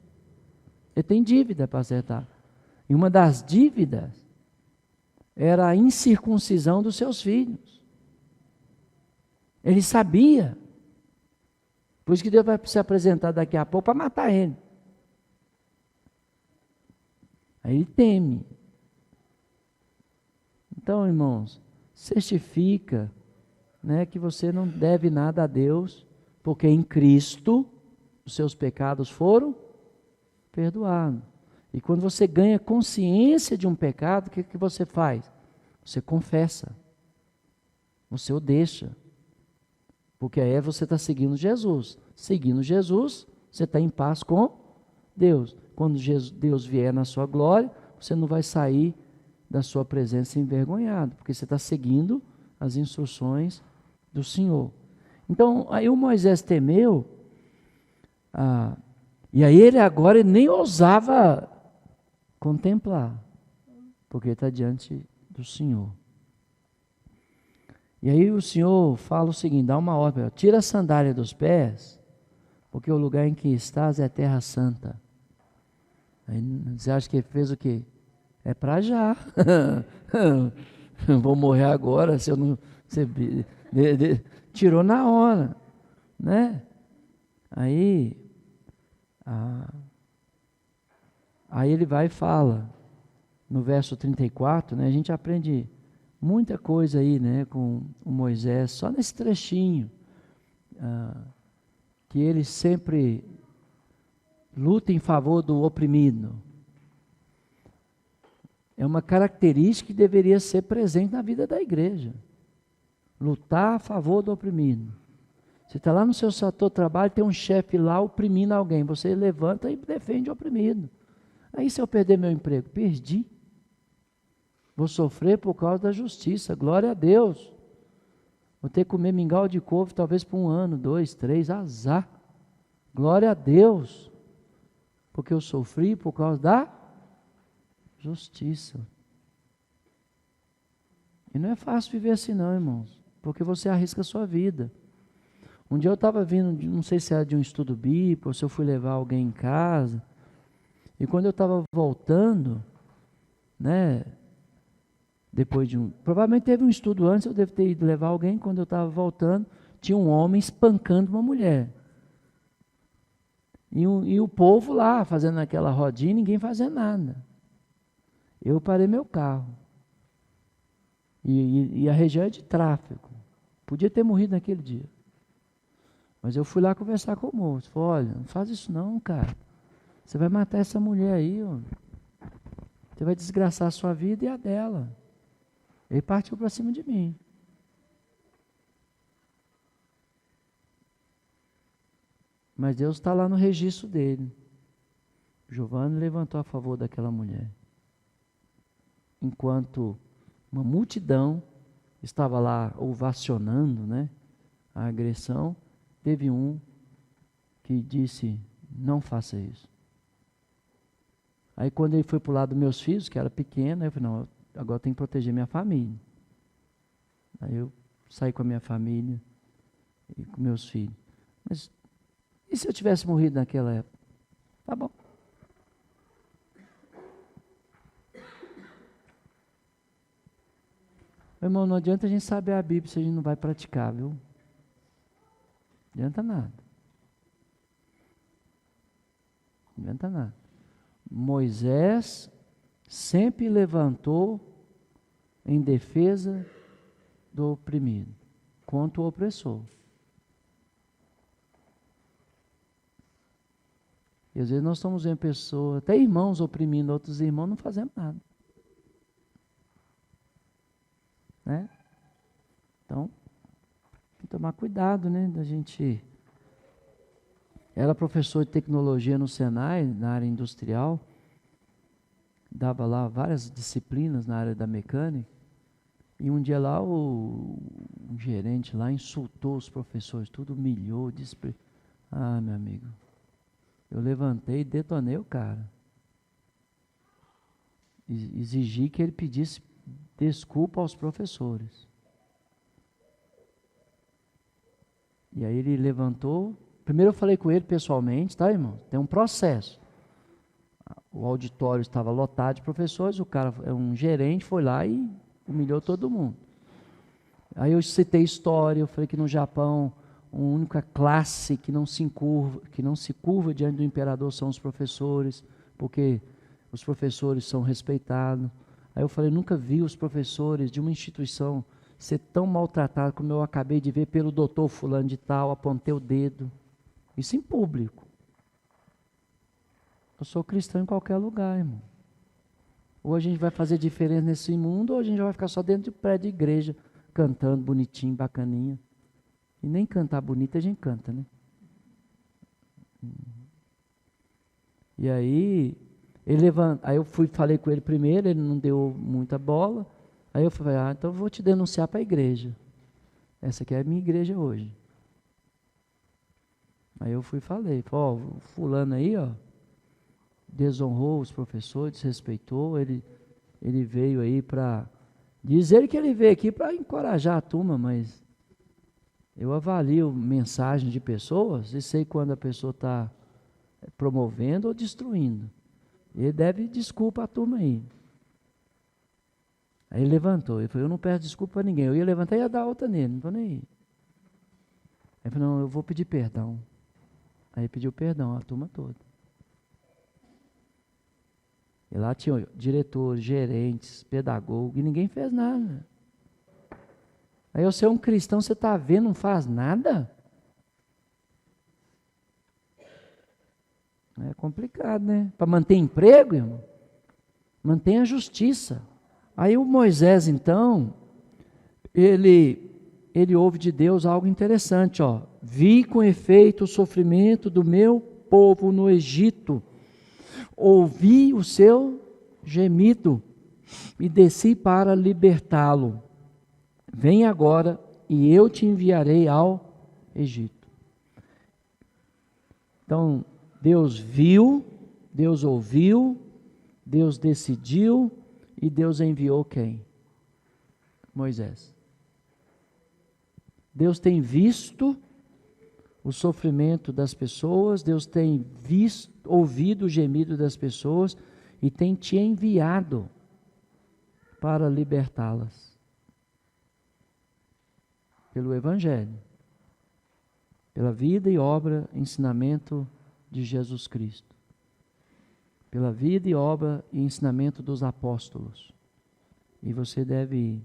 Ele tem dívida para acertar. E uma das dívidas era a incircuncisão dos seus filhos. Ele sabia. Por isso que Deus vai se apresentar daqui a pouco para matar ele. Aí ele teme. Então, irmãos, certifica, né, que você não deve nada a Deus, porque em Cristo os seus pecados foram perdoados. E quando você ganha consciência de um pecado, o que você faz? Você confessa. Você o deixa. Porque aí você está seguindo Jesus. Seguindo Jesus, você está em paz com Deus. Quando Deus vier na sua glória, você não vai sair da sua presença envergonhado, porque você está seguindo as instruções do Senhor. Então, aí o Moisés temeu, e aí ele agora nem ousava contemplar, porque está diante do Senhor. E aí o Senhor fala o seguinte, dá uma ordem, tira a sandália dos pés, porque o lugar em que estás é terra santa. Aí você acha que ele fez o quê? É para já. Vou morrer agora, se eu não... tirou na hora, né? Aí ele vai e fala, no verso 34, né? A gente aprende muita coisa aí, né, com o Moisés, só nesse trechinho, que ele sempre luta em favor do oprimido. É uma característica que deveria ser presente na vida da igreja. Lutar a favor do oprimido. Você está lá no seu setor de trabalho, tem um chefe lá oprimindo alguém, você levanta e defende o oprimido. Aí se eu perder meu emprego, perdi. Vou sofrer por causa da justiça, glória a Deus. Vou ter que comer mingau de couve talvez por 1 ano, 2, 3, azar. Glória a Deus. Porque eu sofri por causa da justiça. E não é fácil viver assim não, irmãos, porque você arrisca a sua vida. Um dia eu estava vindo, não sei se era de um estudo bíblico, ou se eu fui levar alguém em casa, e quando eu estava voltando, né, depois de provavelmente teve um estudo antes, eu devo ter ido levar alguém, quando eu estava voltando, tinha um homem espancando uma mulher. E o povo lá, fazendo aquela rodinha, ninguém fazendo nada. Eu parei meu carro. E a região é de tráfego. Podia ter morrido naquele dia. Mas eu fui lá conversar com o moço. Falei, olha, não faz isso não, cara. Você vai matar essa mulher aí, ó. Você vai desgraçar a sua vida e a dela. Ele partiu para cima de mim. Mas Deus está lá no registro dele. Giovanni levantou a favor daquela mulher. Enquanto uma multidão estava lá ovacionando, né, a agressão, teve um que disse, não faça isso. Aí quando ele foi para o lado dos meus filhos, que era pequeno, eu falei, não, agora eu tenho que proteger minha família. Aí eu saí com a minha família e com meus filhos. Mas e se eu tivesse morrido naquela época? Tá bom. Meu irmão, não adianta a gente saber a Bíblia se a gente não vai praticar, viu? Não adianta nada. Não adianta nada. Moisés sempre levantou em defesa do oprimido, contra o opressor. E às vezes nós estamos vendo pessoas, até irmãos oprimindo outros irmãos, não fazemos nada. Né? Então, tem que tomar cuidado, né? Da gente... Era professor de tecnologia no Senai, na área industrial, dava lá várias disciplinas na área da mecânica, e um dia lá um gerente lá insultou os professores, tudo humilhou, Ah, meu amigo, eu levantei e detonei o cara. Exigi que ele pedisse desculpa aos professores. E aí ele levantou. Primeiro eu falei com ele pessoalmente, tá, irmão? Tem um processo. O auditório estava lotado de professores, o cara, um gerente, foi lá e humilhou todo mundo. Aí eu citei história, eu falei que no Japão, a única classe que não se curva diante do imperador são os professores, porque os professores são respeitados. Aí eu falei, nunca vi os professores de uma instituição ser tão maltratados como eu acabei de ver pelo doutor fulano de tal, apontei o dedo. Isso em público. Eu sou cristão em qualquer lugar, irmão. Ou a gente vai fazer diferença nesse mundo, ou a gente vai ficar só dentro de prédio de igreja, cantando bonitinho, bacaninha. E nem cantar bonito a gente canta, né? E aí, aí eu falei com ele primeiro, ele não deu muita bola. Aí eu falei, então eu vou te denunciar para a igreja. Essa aqui é a minha igreja hoje. Aí eu falei, o fulano aí, desonrou os professores, desrespeitou, ele veio aí para dizer que ele veio aqui para encorajar a turma, mas eu avalio mensagem de pessoas e sei quando a pessoa está promovendo ou destruindo. Ele deve desculpa a turma aí. Aí ele levantou, ele falou, eu não peço desculpa para ninguém. Eu ia levantar e ia dar outra nele, não estou nem aí. Aí ele falou, não, eu vou pedir perdão. Aí pediu perdão a turma toda. E lá tinha diretores, gerentes, pedagogos, e ninguém fez nada. Aí você é um cristão, você está vendo, não faz nada? É complicado, né? Para manter emprego, irmão, mantenha a justiça. Aí o Moisés, então, ele ouve de Deus algo interessante, vi com efeito o sofrimento do meu povo no Egito, ouvi o seu gemido e desci para libertá-lo. Vem agora e eu te enviarei ao Egito. Então, Deus viu, Deus ouviu, Deus decidiu e Deus enviou quem? Moisés. Deus tem visto o sofrimento das pessoas, Deus tem ouvido o gemido das pessoas e tem te enviado para libertá-las. Pelo Evangelho, pela vida e obra, ensinamento de Jesus Cristo, pela vida e obra e ensinamento dos apóstolos. E você deve ir.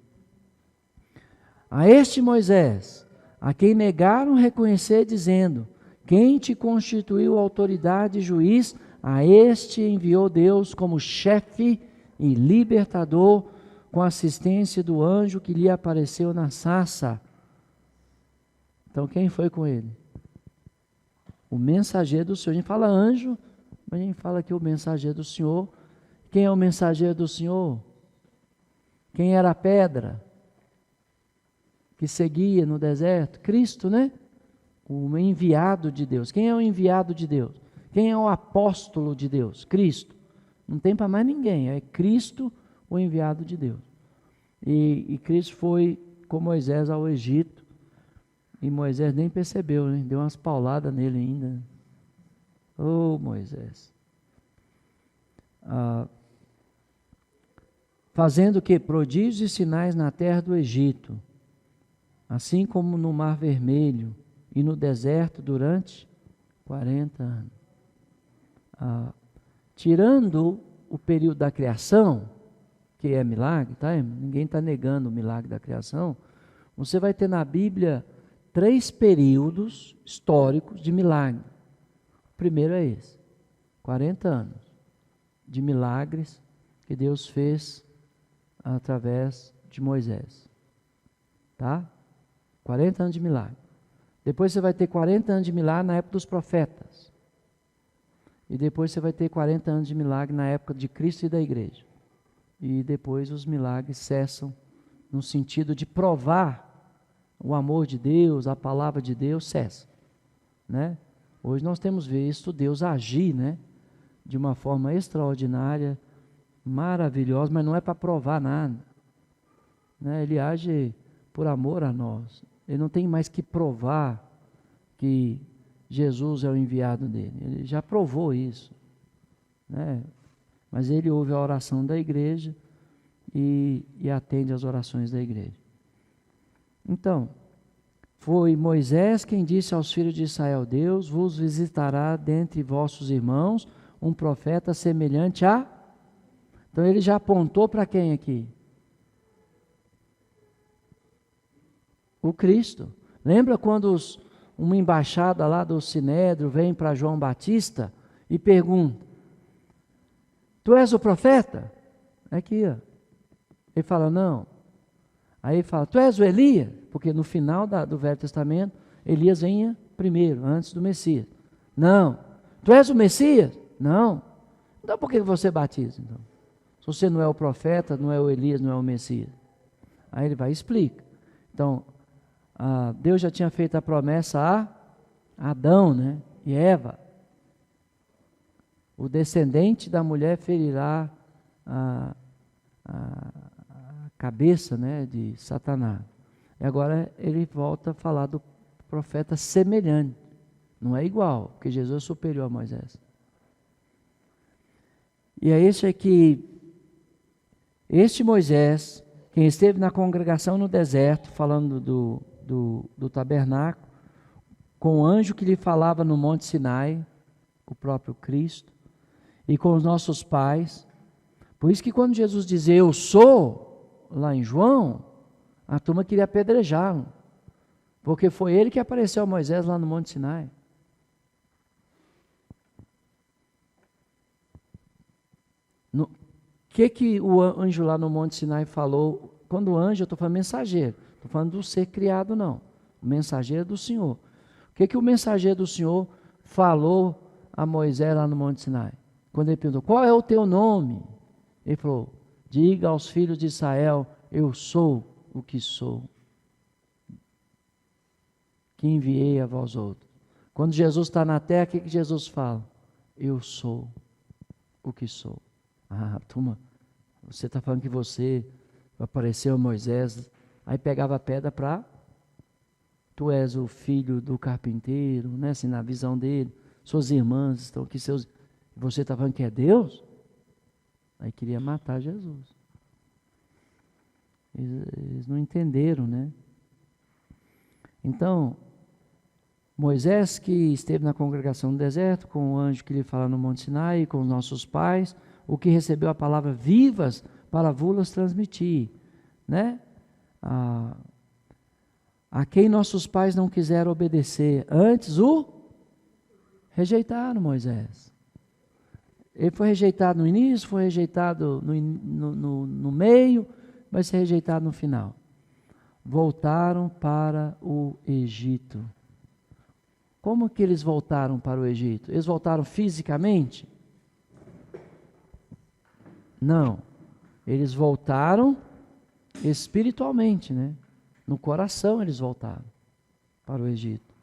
A este Moisés, a quem negaram reconhecer, dizendo, quem te constituiu autoridade e juiz, a este enviou Deus como chefe e libertador, com assistência do anjo que lhe apareceu na sarça. Então quem foi com ele? O mensageiro do Senhor. A gente fala anjo, mas a gente fala aqui o mensageiro do Senhor. Quem é o mensageiro do Senhor? Quem era a pedra que seguia no deserto? Cristo, né? O enviado de Deus. Quem é o enviado de Deus? Quem é o apóstolo de Deus? Cristo. Não tem para mais ninguém, é Cristo o enviado de Deus. E Cristo foi com Moisés ao Egito, e Moisés nem percebeu, né? Deu umas pauladas nele ainda. Ô Moisés. Fazendo o que? Prodígios e sinais na terra do Egito, assim como no Mar Vermelho e no deserto durante 40 anos. Tirando o período da criação, que é milagre, tá? Ninguém está negando o milagre da criação. Você vai ter na Bíblia 3 períodos históricos de milagre. O primeiro é esse, 40 anos de milagres que Deus fez através de Moisés, tá? 40 anos de milagre. Depois você vai ter 40 anos de milagre na época dos profetas. E depois você vai ter 40 anos de milagre na época de Cristo e da igreja. E depois os milagres cessam no sentido de provar o amor de Deus, a palavra de Deus cessa, né? Hoje nós temos visto Deus agir, né? De uma forma extraordinária, maravilhosa, mas não é para provar nada, né? Ele age por amor a nós. Ele não tem mais que provar que Jesus é o enviado dele. Ele já provou isso, né? Mas ele ouve a oração da igreja e atende às orações da igreja. Então, foi Moisés quem disse aos filhos de Israel: Deus vos visitará dentre vossos irmãos um profeta semelhante a... Então ele já apontou para quem aqui? O Cristo. Lembra quando uma embaixada lá do Sinédrio vem para João Batista e pergunta: tu és o profeta? Aqui, ó. Ele fala, não. Aí ele fala, tu és o Elias? Porque no final do Velho Testamento, Elias vinha primeiro, antes do Messias. Não. Tu és o Messias? Não. Então por que você batiza? Então? Se você não é o profeta, não é o Elias, não é o Messias. Aí ele vai e explica. Então, Deus já tinha feito a promessa a Adão, né? E Eva. O descendente da mulher ferirá a cabeça, né, de Satanás. E agora ele volta a falar do profeta semelhante. Não é igual, porque Jesus é superior a Moisés. E é esse aqui, este Moisés, quem esteve na congregação no deserto, falando do tabernáculo, com o anjo que lhe falava no Monte Sinai, o próprio Cristo, e com os nossos pais. Por isso que quando Jesus diz eu sou, lá em João, a turma queria apedrejá-lo, porque foi ele que apareceu a Moisés lá no Monte Sinai. O que o anjo lá no Monte Sinai falou? Quando o anjo, eu estou falando mensageiro, estou falando do ser criado não, o mensageiro do Senhor. O que o mensageiro do Senhor falou a Moisés lá no Monte Sinai? Quando ele perguntou, qual é o teu nome? Ele falou, diga aos filhos de Israel, eu sou o que sou, que enviei a vós outros. Quando Jesus está na terra, o que Jesus fala? Eu sou o que sou. Turma, você está falando que você apareceu a Moisés, aí pegava a pedra para... Tu és o filho do carpinteiro, né? Assim, na visão dele, suas irmãs estão aqui, você está falando que é Deus? Aí queria matar Jesus. Eles não entenderam, né? Então, Moisés, que esteve na congregação no deserto, com o anjo que lhe fala no Monte Sinai, com os nossos pais, o que recebeu a palavra vivas para vos transmitir, né? A quem nossos pais não quiseram obedecer, antes rejeitaram Moisés. Ele foi rejeitado no início, foi rejeitado no meio, vai ser rejeitado no final. Voltaram para o Egito. Como que eles voltaram para o Egito? Eles voltaram fisicamente? Não. Eles voltaram espiritualmente, né? No coração eles voltaram para o Egito.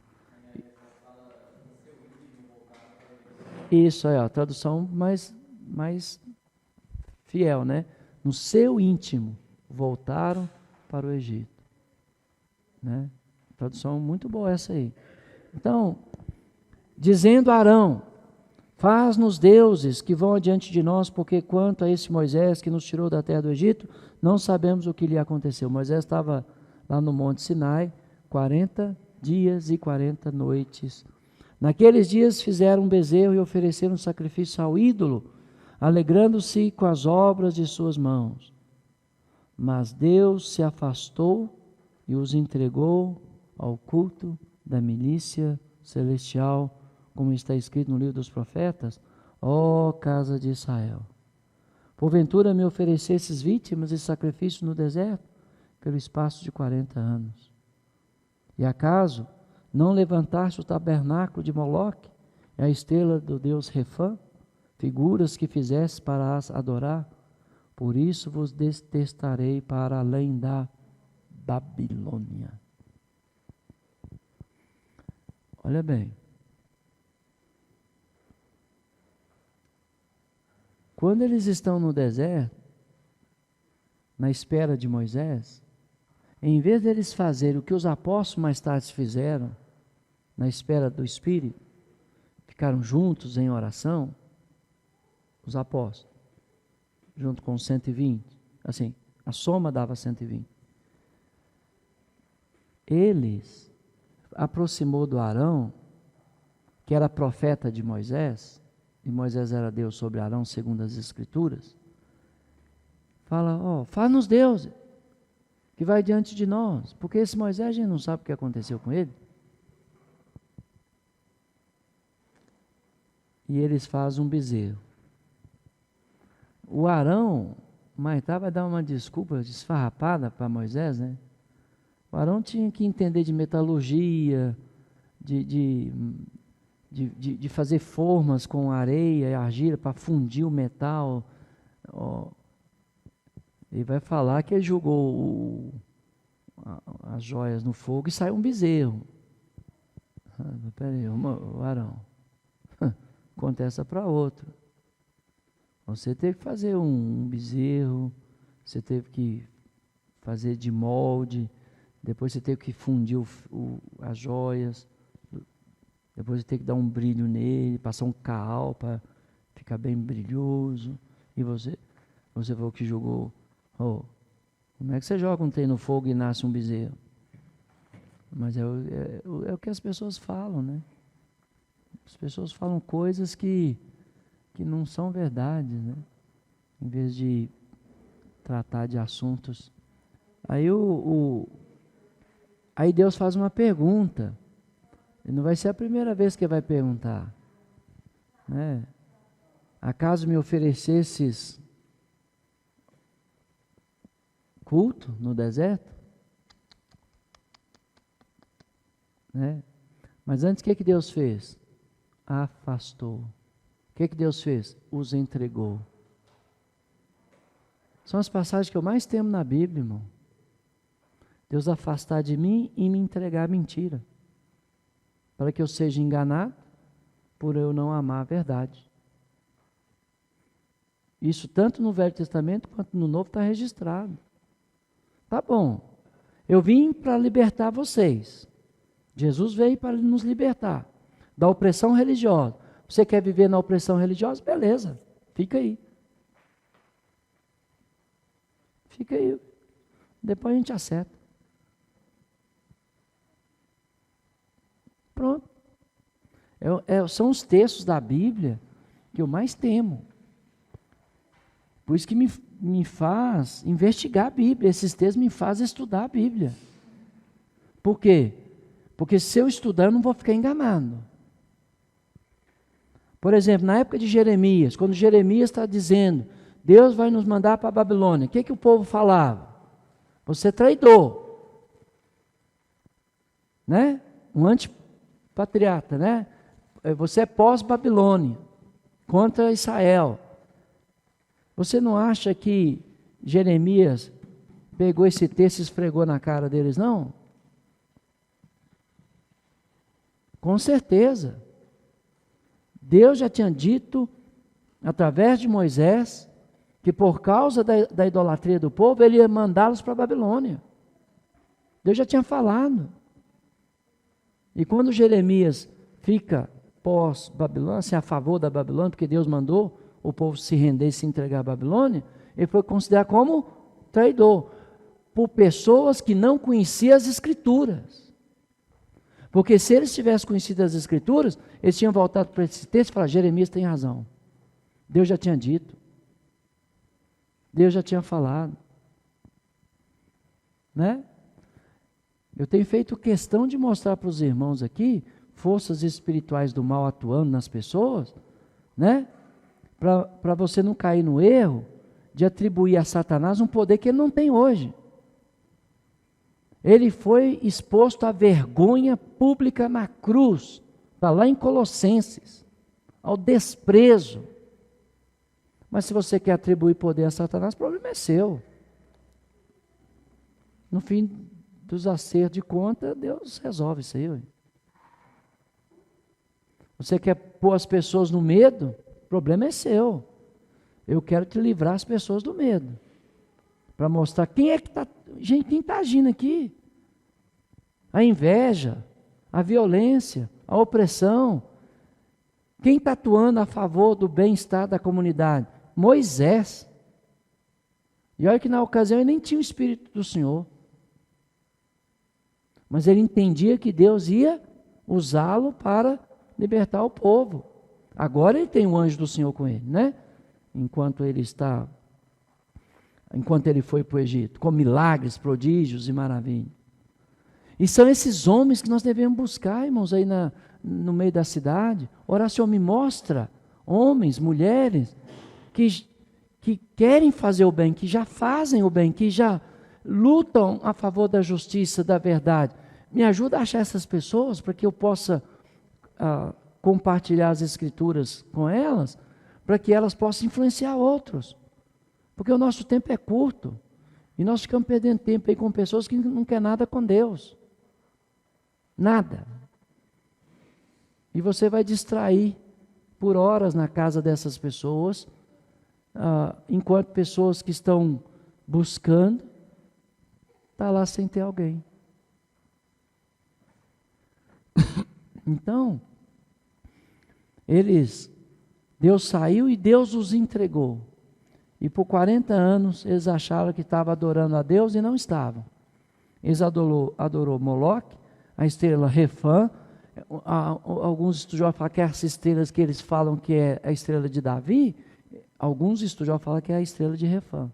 Isso aí, a tradução mais fiel, né? No seu íntimo, voltaram para o Egito. Né? Tradução muito boa essa aí. Então, dizendo a Arão, faz-nos deuses que vão adiante de nós, porque quanto a esse Moisés que nos tirou da terra do Egito, não sabemos o que lhe aconteceu. Moisés estava lá no Monte Sinai, 40 dias e 40 noites. Naqueles dias fizeram um bezerro e ofereceram um sacrifício ao ídolo, alegrando-se com as obras de suas mãos. Mas Deus se afastou e os entregou ao culto da milícia celestial, como está escrito no livro dos profetas, ó casa de Israel. Porventura me oferecesses vítimas e sacrifícios no deserto, pelo espaço de 40 anos. E acaso não levantaste o tabernáculo de Moloque, a estrela do deus Refã, figuras que fizeste para as adorar? Por isso vos detestarei para além da Babilônia. Olha bem, quando eles estão no deserto, na espera de Moisés, em vez deles fazerem o que os apóstolos mais tarde fizeram, na espera do Espírito, ficaram juntos em oração, os apóstolos, junto com os 120, assim, a soma dava 120. Eles aproximou do Arão, que era profeta de Moisés, e Moisés era Deus sobre Arão, segundo as Escrituras. Fala, fala-nos Deus, que vai diante de nós, porque esse Moisés a gente não sabe o que aconteceu com ele. E eles fazem um bezerro. O Arão, mais tarde vai dar uma desculpa desfarrapada para Moisés, né? O Arão tinha que entender de metalurgia, de fazer formas com areia e argila para fundir o metal. Ele vai falar que ele jogou as joias no fogo e saiu um bezerro. Peraí, o Arão, conta essa para outro. Você teve que fazer um bezerro, você teve que fazer de molde, depois você teve que fundir as joias, depois você teve que dar um brilho nele, passar um cal para ficar bem brilhoso. E você foi o que jogou. Como é que você joga um trem no fogo e nasce um bezerro? Mas é o que as pessoas falam, né? As pessoas falam coisas que não são verdades, né? Em vez de tratar de assuntos. Aí aí Deus faz uma pergunta. E não vai ser a primeira vez que vai perguntar, né? Acaso me oferecesses culto no deserto? Né? Mas antes, o que Deus fez? Afastou. O que Deus fez? Os entregou. São as passagens que eu mais temo na Bíblia, irmão. Deus afastar de mim e me entregar a mentira, para que eu seja enganado por eu não amar a verdade. Isso tanto no Velho Testamento quanto no Novo está registrado. Tá bom, eu vim para libertar vocês. Jesus veio para nos libertar da opressão religiosa. Você quer viver na opressão religiosa? Beleza, fica aí. Fica aí. Depois a gente acerta. Pronto. São os textos da Bíblia que eu mais temo. Por isso que me faz investigar a Bíblia. Esses textos me fazem estudar a Bíblia. Por quê? Porque se eu estudar, eu não vou ficar enganado. Por exemplo, na época de Jeremias, quando Jeremias está dizendo, Deus vai nos mandar para a Babilônia, o que o povo falava? Você é traidor. Né? Um antipatriota, né? Você é pós-Babilônia, contra Israel. Você não acha que Jeremias pegou esse texto e esfregou na cara deles, não? Com certeza. Deus já tinha dito, através de Moisés, que por causa da idolatria do povo, ele ia mandá-los para a Babilônia. Deus já tinha falado. E quando Jeremias fica pós-Babilônia, assim, a favor da Babilônia, porque Deus mandou o povo se render e se entregar à Babilônia, ele foi considerado como traidor, por pessoas que não conheciam as Escrituras. Porque se eles tivessem conhecido as Escrituras, eles tinham voltado para esse texto e falado, Jeremias tem razão. Deus já tinha dito. Deus já tinha falado. Né? Eu tenho feito questão de mostrar para os irmãos aqui, forças espirituais do mal atuando nas pessoas, né? Para você não cair no erro de atribuir a Satanás um poder que ele não tem hoje. Ele foi exposto à vergonha pública na cruz, está lá em Colossenses, ao desprezo. Mas se você quer atribuir poder a Satanás, o problema é seu. No fim dos acertos de conta, Deus resolve isso aí. Você quer pôr as pessoas no medo? O problema é seu. Eu quero te livrar as pessoas do medo. Para mostrar quem é que está... Gente, quem está agindo aqui? A inveja, a violência, a opressão. Quem está atuando a favor do bem-estar da comunidade? Moisés. E olha que na ocasião ele nem tinha o Espírito do Senhor. Mas ele entendia que Deus ia usá-lo para libertar o povo. Agora ele tem o anjo do Senhor com ele, né? Enquanto ele foi para o Egito, com milagres, prodígios e maravilhas. E são esses homens que nós devemos buscar, irmãos, aí no meio da cidade. Ora, Senhor, me mostra homens, mulheres, que querem fazer o bem, que já fazem o bem, que já lutam a favor da justiça, da verdade. Me ajuda a achar essas pessoas, para que eu possa compartilhar as Escrituras com elas, para que elas possam influenciar outros. Porque o nosso tempo é curto, e nós ficamos perdendo tempo aí com pessoas que não querem nada com Deus. Nada. E você vai distrair por horas na casa dessas pessoas, enquanto pessoas que estão buscando, estão lá sem ter alguém. Então, Deus saiu e Deus os entregou. E por 40 anos eles acharam que estavam adorando a Deus e não estavam. Eles adorou Moloque, a estrela Refã. Alguns estudiosos falam que essas estrelas que eles falam que é a estrela de Davi, alguns estudiosos falam que é a estrela de Refã.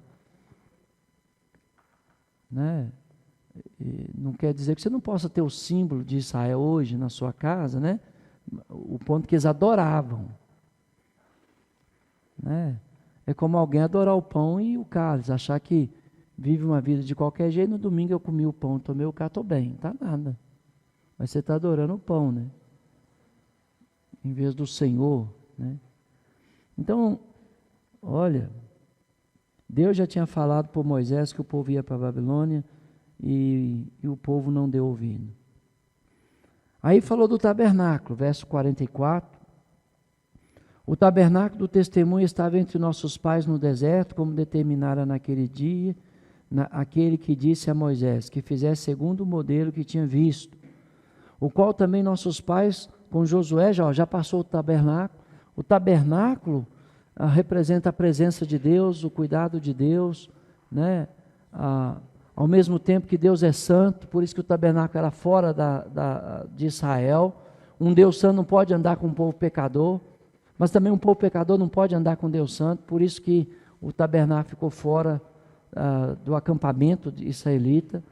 Né? E não quer dizer que você não possa ter o símbolo de Israel hoje na sua casa, né? O ponto que eles adoravam. Né? É como alguém adorar o pão e o cálice, achar que vive uma vida de qualquer jeito, no domingo eu comi o pão, tomei o cálice, estou bem, não está nada. Mas você está adorando o pão, né? Em vez do Senhor, né? Então, olha, Deus já tinha falado por Moisés que o povo ia para a Babilônia e o povo não deu ouvido. Aí falou do tabernáculo, verso 44. O tabernáculo do testemunho estava entre nossos pais no deserto, como determinara naquele dia, aquele que disse a Moisés, que fizesse segundo o modelo que tinha visto, o qual também nossos pais, com Josué, já passou o tabernáculo. O tabernáculo representa a presença de Deus, o cuidado de Deus, né? Ao mesmo tempo que Deus é santo, por isso que o tabernáculo era fora de Israel. Um Deus santo não pode andar com um povo pecador, mas também um povo pecador não pode andar com Deus santo, por isso que o tabernáculo ficou fora do acampamento israelita,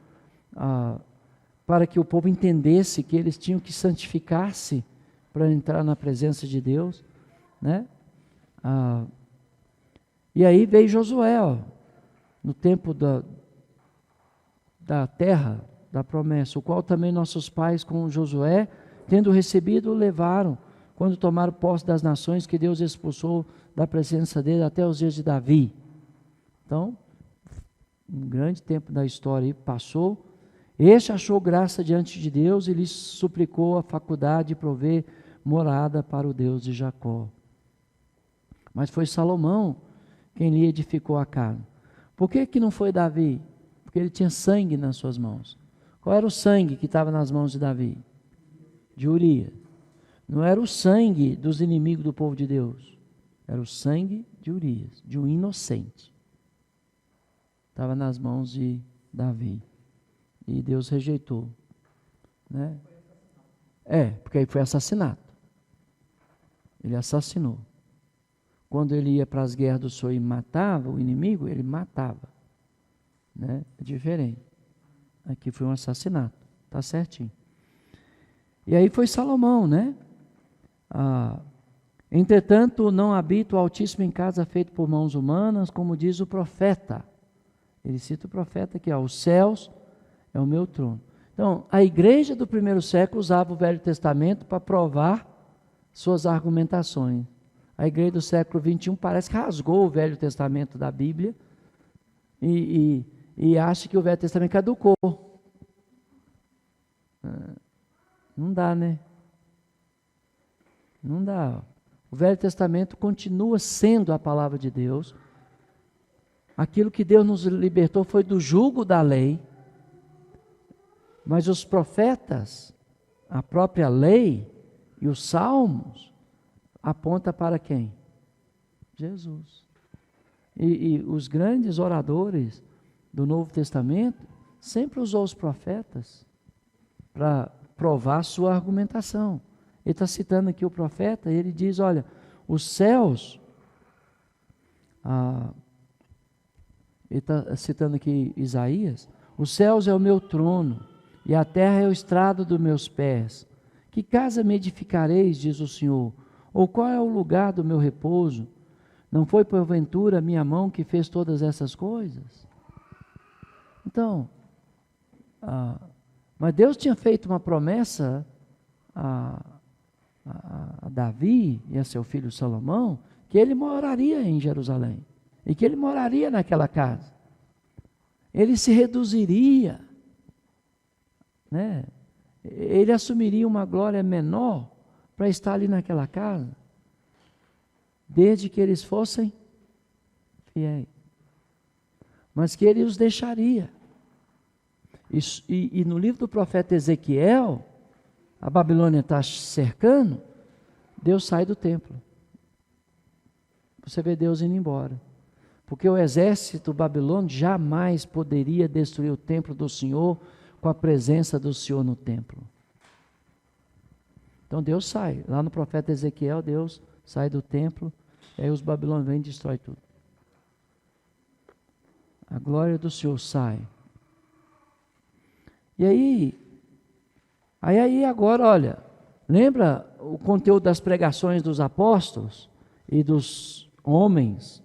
para que o povo entendesse que eles tinham que santificar-se para entrar na presença de Deus, né? E aí veio Josué, no tempo da terra, da promessa, o qual também nossos pais com Josué, tendo recebido, o levaram, quando tomaram posse das nações que Deus expulsou da presença dele até os dias de Davi. Então, um grande tempo da história passou. Este achou graça diante de Deus e lhe suplicou a faculdade de prover morada para o Deus de Jacó. Mas foi Salomão quem lhe edificou a casa. Por que não foi Davi? Porque ele tinha sangue nas suas mãos. Qual era o sangue que estava nas mãos de Davi? De Urias. Não era o sangue dos inimigos do povo de Deus. Era o sangue de Urias, de um inocente. Estava nas mãos de Davi. E Deus rejeitou. Né? Porque aí foi assassinato. Ele assassinou. Quando ele ia para as guerras do Senhor e matava o inimigo, ele matava. Né? É diferente. Aqui foi um assassinato. Está certinho. E aí foi Salomão, né? Entretanto, não habita o Altíssimo em casa feita por mãos humanas, como diz o profeta. Ele cita o profeta aqui, os céus é o meu trono. Então, a igreja do primeiro século usava o Velho Testamento para provar suas argumentações. A igreja do século XXI parece que rasgou o Velho Testamento da Bíblia e acha que o Velho Testamento caducou. Não dá, né? Não dá. O Velho Testamento continua sendo a palavra de Deus. Aquilo que Deus nos libertou foi do jugo da lei. Mas os profetas, a própria lei e os salmos, aponta para quem? Jesus. E os grandes oradores do Novo Testamento sempre usou os profetas para provar sua argumentação. Ele está citando aqui o profeta, e ele diz, olha, os céus, ele está citando aqui Isaías, os céus é o meu trono, e a terra é o estrado dos meus pés. Que casa me edificareis, diz o Senhor? Ou qual é o lugar do meu repouso? Não foi porventura a minha mão que fez todas essas coisas? Então, mas Deus tinha feito uma promessa a Davi e a seu filho Salomão, que ele moraria em Jerusalém, e que ele moraria naquela casa. Ele se reduziria, né? Ele assumiria uma glória menor para estar ali naquela casa, desde que eles fossem fiéis, mas que ele os deixaria. E no livro do profeta Ezequiel, a Babilônia está cercando, Deus sai do templo. Você vê Deus indo embora. Porque o exército babilônico jamais poderia destruir o templo do Senhor com a presença do Senhor no templo. Então Deus sai. Lá no profeta Ezequiel, Deus sai do templo, e aí os babilônios vêm e destroem tudo. A glória do Senhor sai. E aí agora, olha, lembra o conteúdo das pregações dos apóstolos e dos homens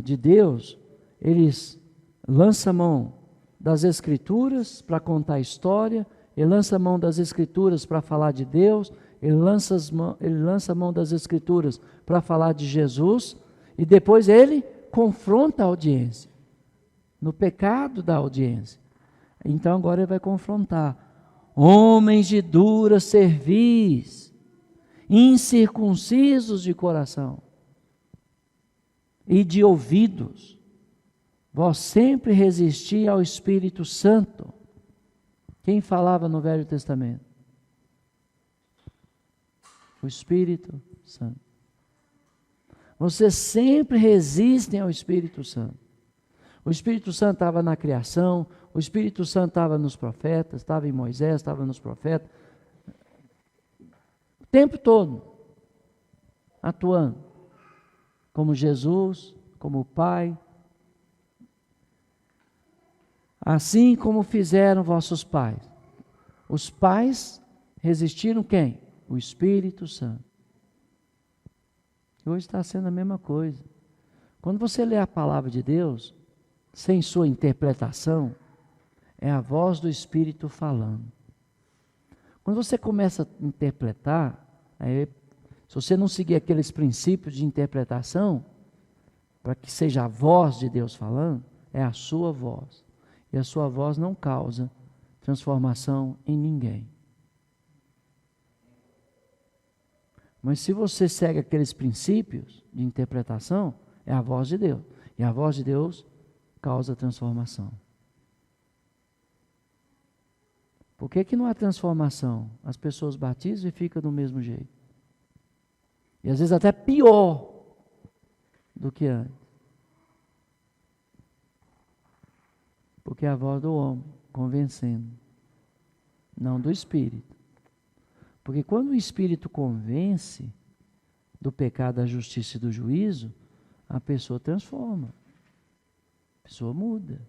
de Deus? Eles lançam a mão das Escrituras para contar a história, ele lança a mão das Escrituras para falar de Deus, ele lança a mão das Escrituras para falar de Jesus, e depois ele confronta a audiência, no pecado da audiência. Então agora ele vai confrontar. Homens de dura cerviz, incircuncisos de coração e de ouvidos, vós sempre resisti ao Espírito Santo. Quem falava no Velho Testamento? O Espírito Santo. Vocês sempre resistem ao Espírito Santo. O Espírito Santo estava na criação, o Espírito Santo estava nos profetas, estava em Moisés, estava nos profetas. O tempo todo, atuando. Como Jesus, como o Pai. Assim como fizeram vossos pais. Os pais resistiram quem? O Espírito Santo. Hoje está sendo a mesma coisa. Quando você lê a palavra de Deus, sem sua interpretação, é a voz do Espírito falando. Quando você começa a interpretar, se você não seguir aqueles princípios de interpretação, para que seja a voz de Deus falando, é a sua voz. E a sua voz não causa transformação em ninguém. Mas se você segue aqueles princípios de interpretação, é a voz de Deus. E a voz de Deus causa transformação. Por que não há transformação? As pessoas batizam e ficam do mesmo jeito. E às vezes até pior do que antes. Porque é a voz do homem convencendo, não do Espírito. Porque quando o Espírito convence do pecado, da justiça e do juízo, a pessoa transforma. A pessoa muda,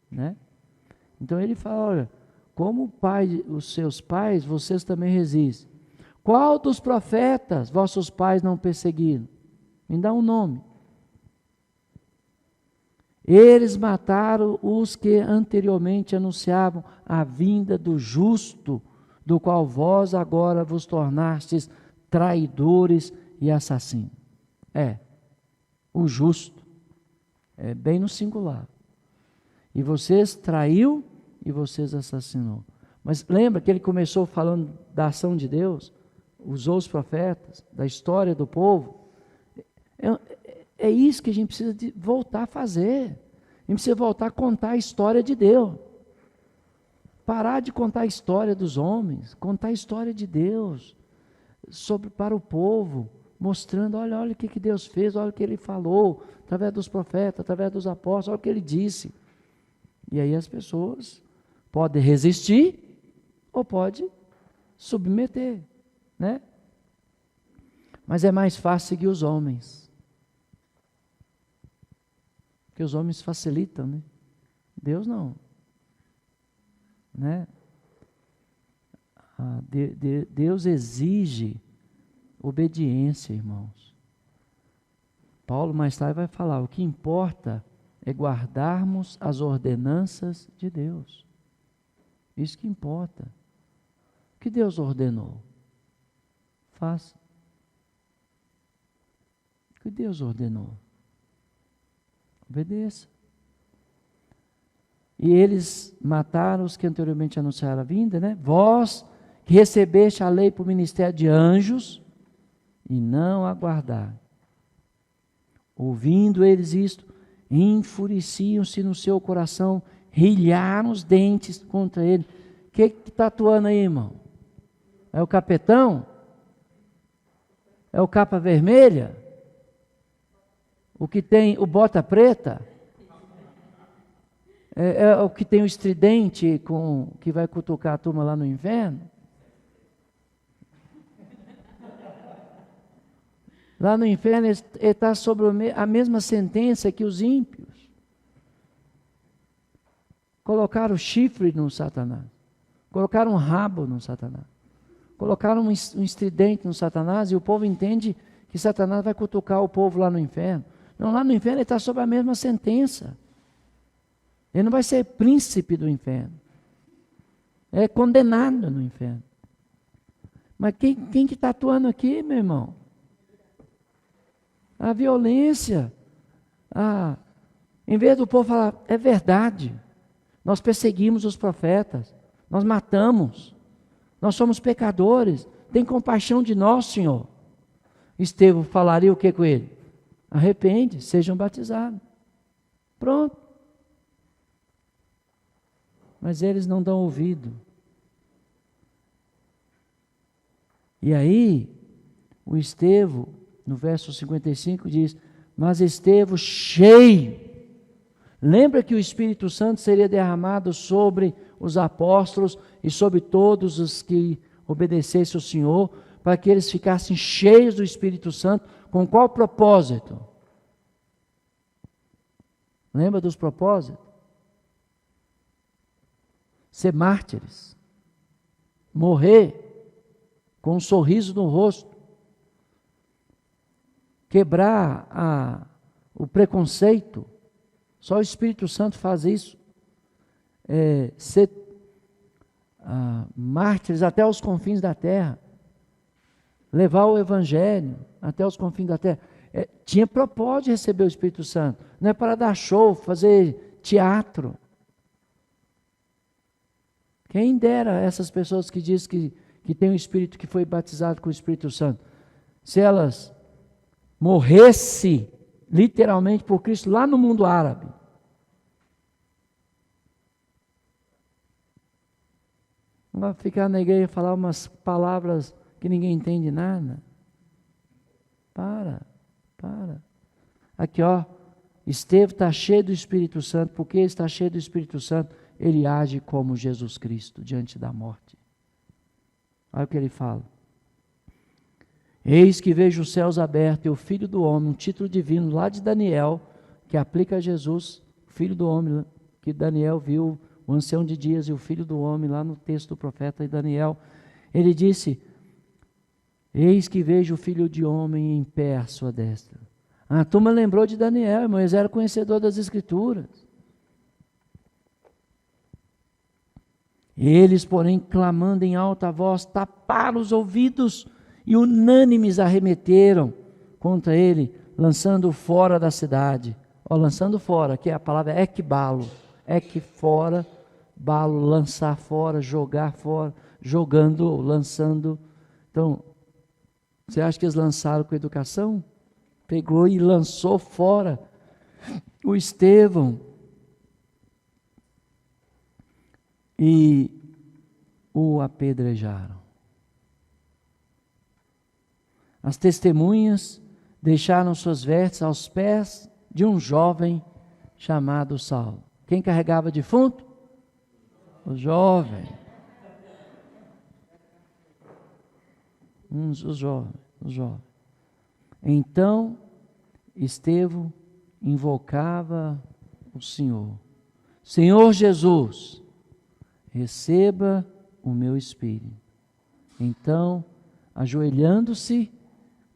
né? Então ele fala, olha, como o pai, os seus pais, vocês também resistem. Qual dos profetas vossos pais não perseguiram? Me dá um nome. Eles mataram os que anteriormente anunciavam a vinda do justo, do qual vós agora vos tornastes traidores e assassinos. O justo. É bem no singular. E vocês traiu e vocês assassinou. Mas lembra que ele começou falando da ação de Deus? usou os profetas, da história do povo, é isso que a gente precisa voltar a fazer. A gente precisa voltar a contar a história de Deus. Parar de contar a história dos homens, contar a história de Deus para o povo, mostrando, olha o que Deus fez, olha o que Ele falou, através dos profetas, através dos apóstolos, olha o que Ele disse. E aí as pessoas podem resistir ou podem submeter, né? Mas é mais fácil seguir os homens, porque os homens facilitam, né? Deus não, né? Deus exige obediência, irmãos. Paulo mais tarde vai falar, o que importa é guardarmos as ordenanças de Deus. Isso que importa. O que Deus ordenou? Faça. O que Deus ordenou? Obedeça. E eles mataram os que anteriormente anunciaram a vinda, né? Vós que recebeste a lei por ministério de anjos e não aguardar. Ouvindo eles isto, enfureciam-se no seu coração, rilharam os dentes contra ele. O que está atuando aí, irmão? É o capetão? É o capa vermelha? O que tem o bota preta? É o que tem o estridente que vai cutucar a turma lá no inferno? Lá no inferno ele está sobre a mesma sentença que os ímpios. Colocaram chifre no Satanás. Colocaram um rabo no Satanás. Colocaram um estridente no Satanás e o povo entende que Satanás vai cutucar o povo lá no inferno. Não, lá no inferno ele está sob a mesma sentença. Ele não vai ser príncipe do inferno. É condenado no inferno. Mas quem que está atuando aqui, meu irmão? A violência. Em vez do povo falar, é verdade. Nós perseguimos os profetas. Nós matamos. Nós somos pecadores. Tem compaixão de nós, Senhor. Estevão falaria o que com ele? Arrepende, sejam batizados. Pronto. Mas eles não dão ouvido. E aí, o Estevão, no verso 55, diz, mas Estevão cheio. Lembra que o Espírito Santo seria derramado sobre os apóstolos e sobre todos os que obedecessem ao Senhor, para que eles ficassem cheios do Espírito Santo. Com qual propósito? Lembra dos propósitos? Ser mártires, morrer com um sorriso no rosto, quebrar o preconceito. Só o Espírito Santo faz isso. Ser mártires até os confins da terra, levar o Evangelho até os confins da terra. Tinha propósito de receber o Espírito Santo, não é para dar show, fazer teatro. Quem dera essas pessoas que dizem que tem um Espírito, que foi batizado com o Espírito Santo, se elas morressem literalmente por Cristo lá no mundo árabe. Não vai ficar na igreja e falar umas palavras que ninguém entende nada. Para. Aqui Estevão está cheio do Espírito Santo. Porque ele está cheio do Espírito Santo, ele age como Jesus Cristo diante da morte. Olha o que ele fala. Eis que vejo os céus abertos e o Filho do Homem, um título divino lá de Daniel, que aplica a Jesus, Filho do Homem, que Daniel viu, o ancião de dias e o Filho do Homem, lá no texto do profeta Daniel. Ele disse, eis que vejo o Filho de Homem em pé à sua destra. A turma lembrou de Daniel, Moisés era conhecedor das Escrituras. Eles, porém, clamando em alta voz, taparam os ouvidos e unânimes arremeteram contra ele, lançando-o fora da cidade. Lançando fora, que é a palavra ekbalo. Fora, balo, lançar fora, jogar fora, jogando, lançando. Então, Você acha que eles lançaram com educação? Pegou e lançou fora o Estevão. E o apedrejaram. As testemunhas deixaram suas vestes aos pés de um jovem chamado Saulo. Quem carregava defunto? O jovem. Os jovens. Então, Estevão invocava o Senhor. Senhor Jesus, receba o meu espírito. Então, ajoelhando-se,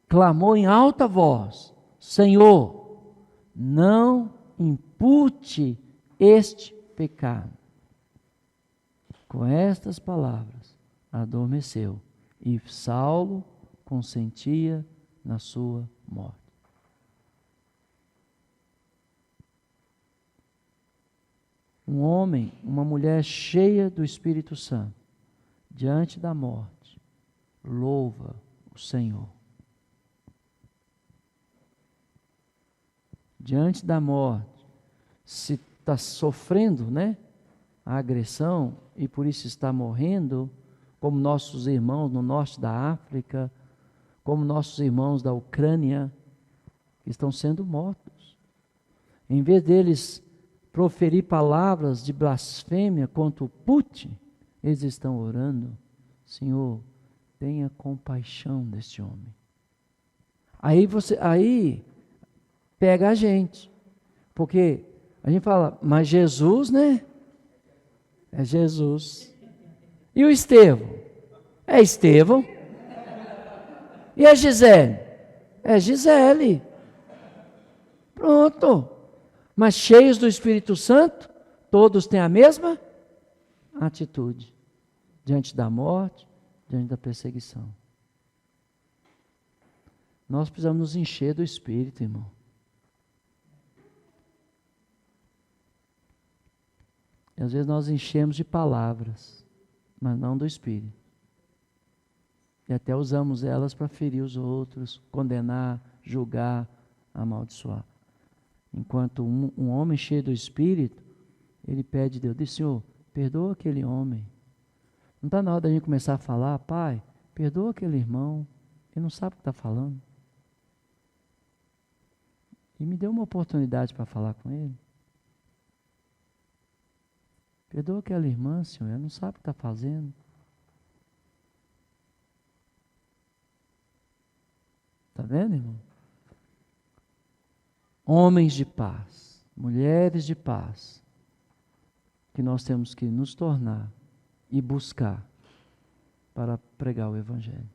clamou em alta voz: Senhor, não impute este pecado. Com estas palavras, adormeceu, e Saulo consentia na sua morte. Um homem, uma mulher cheia do Espírito Santo, diante da morte, louva o Senhor. Diante da morte, se está sofrendo, a agressão e por isso está morrendo, como nossos irmãos no norte da África, como nossos irmãos da Ucrânia, que estão sendo mortos. Em vez deles proferir palavras de blasfêmia contra o Putin, eles estão orando: Senhor, tenha compaixão deste homem. Aí pega a gente, porque a gente fala, mas Jesus, é Jesus. E o Estevão? É Estevão. E a Gisele? É Gisele. Pronto. Mas cheios do Espírito Santo, todos têm a mesma atitude diante da morte, diante da perseguição. Nós precisamos nos encher do Espírito, irmão. E às vezes nós enchemos de palavras, mas não do Espírito. E até usamos elas para ferir os outros, condenar, julgar, amaldiçoar. Enquanto um homem cheio do Espírito, ele pede a Deus, diz: Senhor, perdoa aquele homem. Não está na hora da gente começar a falar: Pai, perdoa aquele irmão, ele não sabe o que está falando. E me deu uma oportunidade para falar com ele. Perdoa aquela irmã, Senhor, ela não sabe o que está fazendo. Está vendo, irmão? Homens de paz, mulheres de paz, que nós temos que nos tornar e buscar para pregar o Evangelho.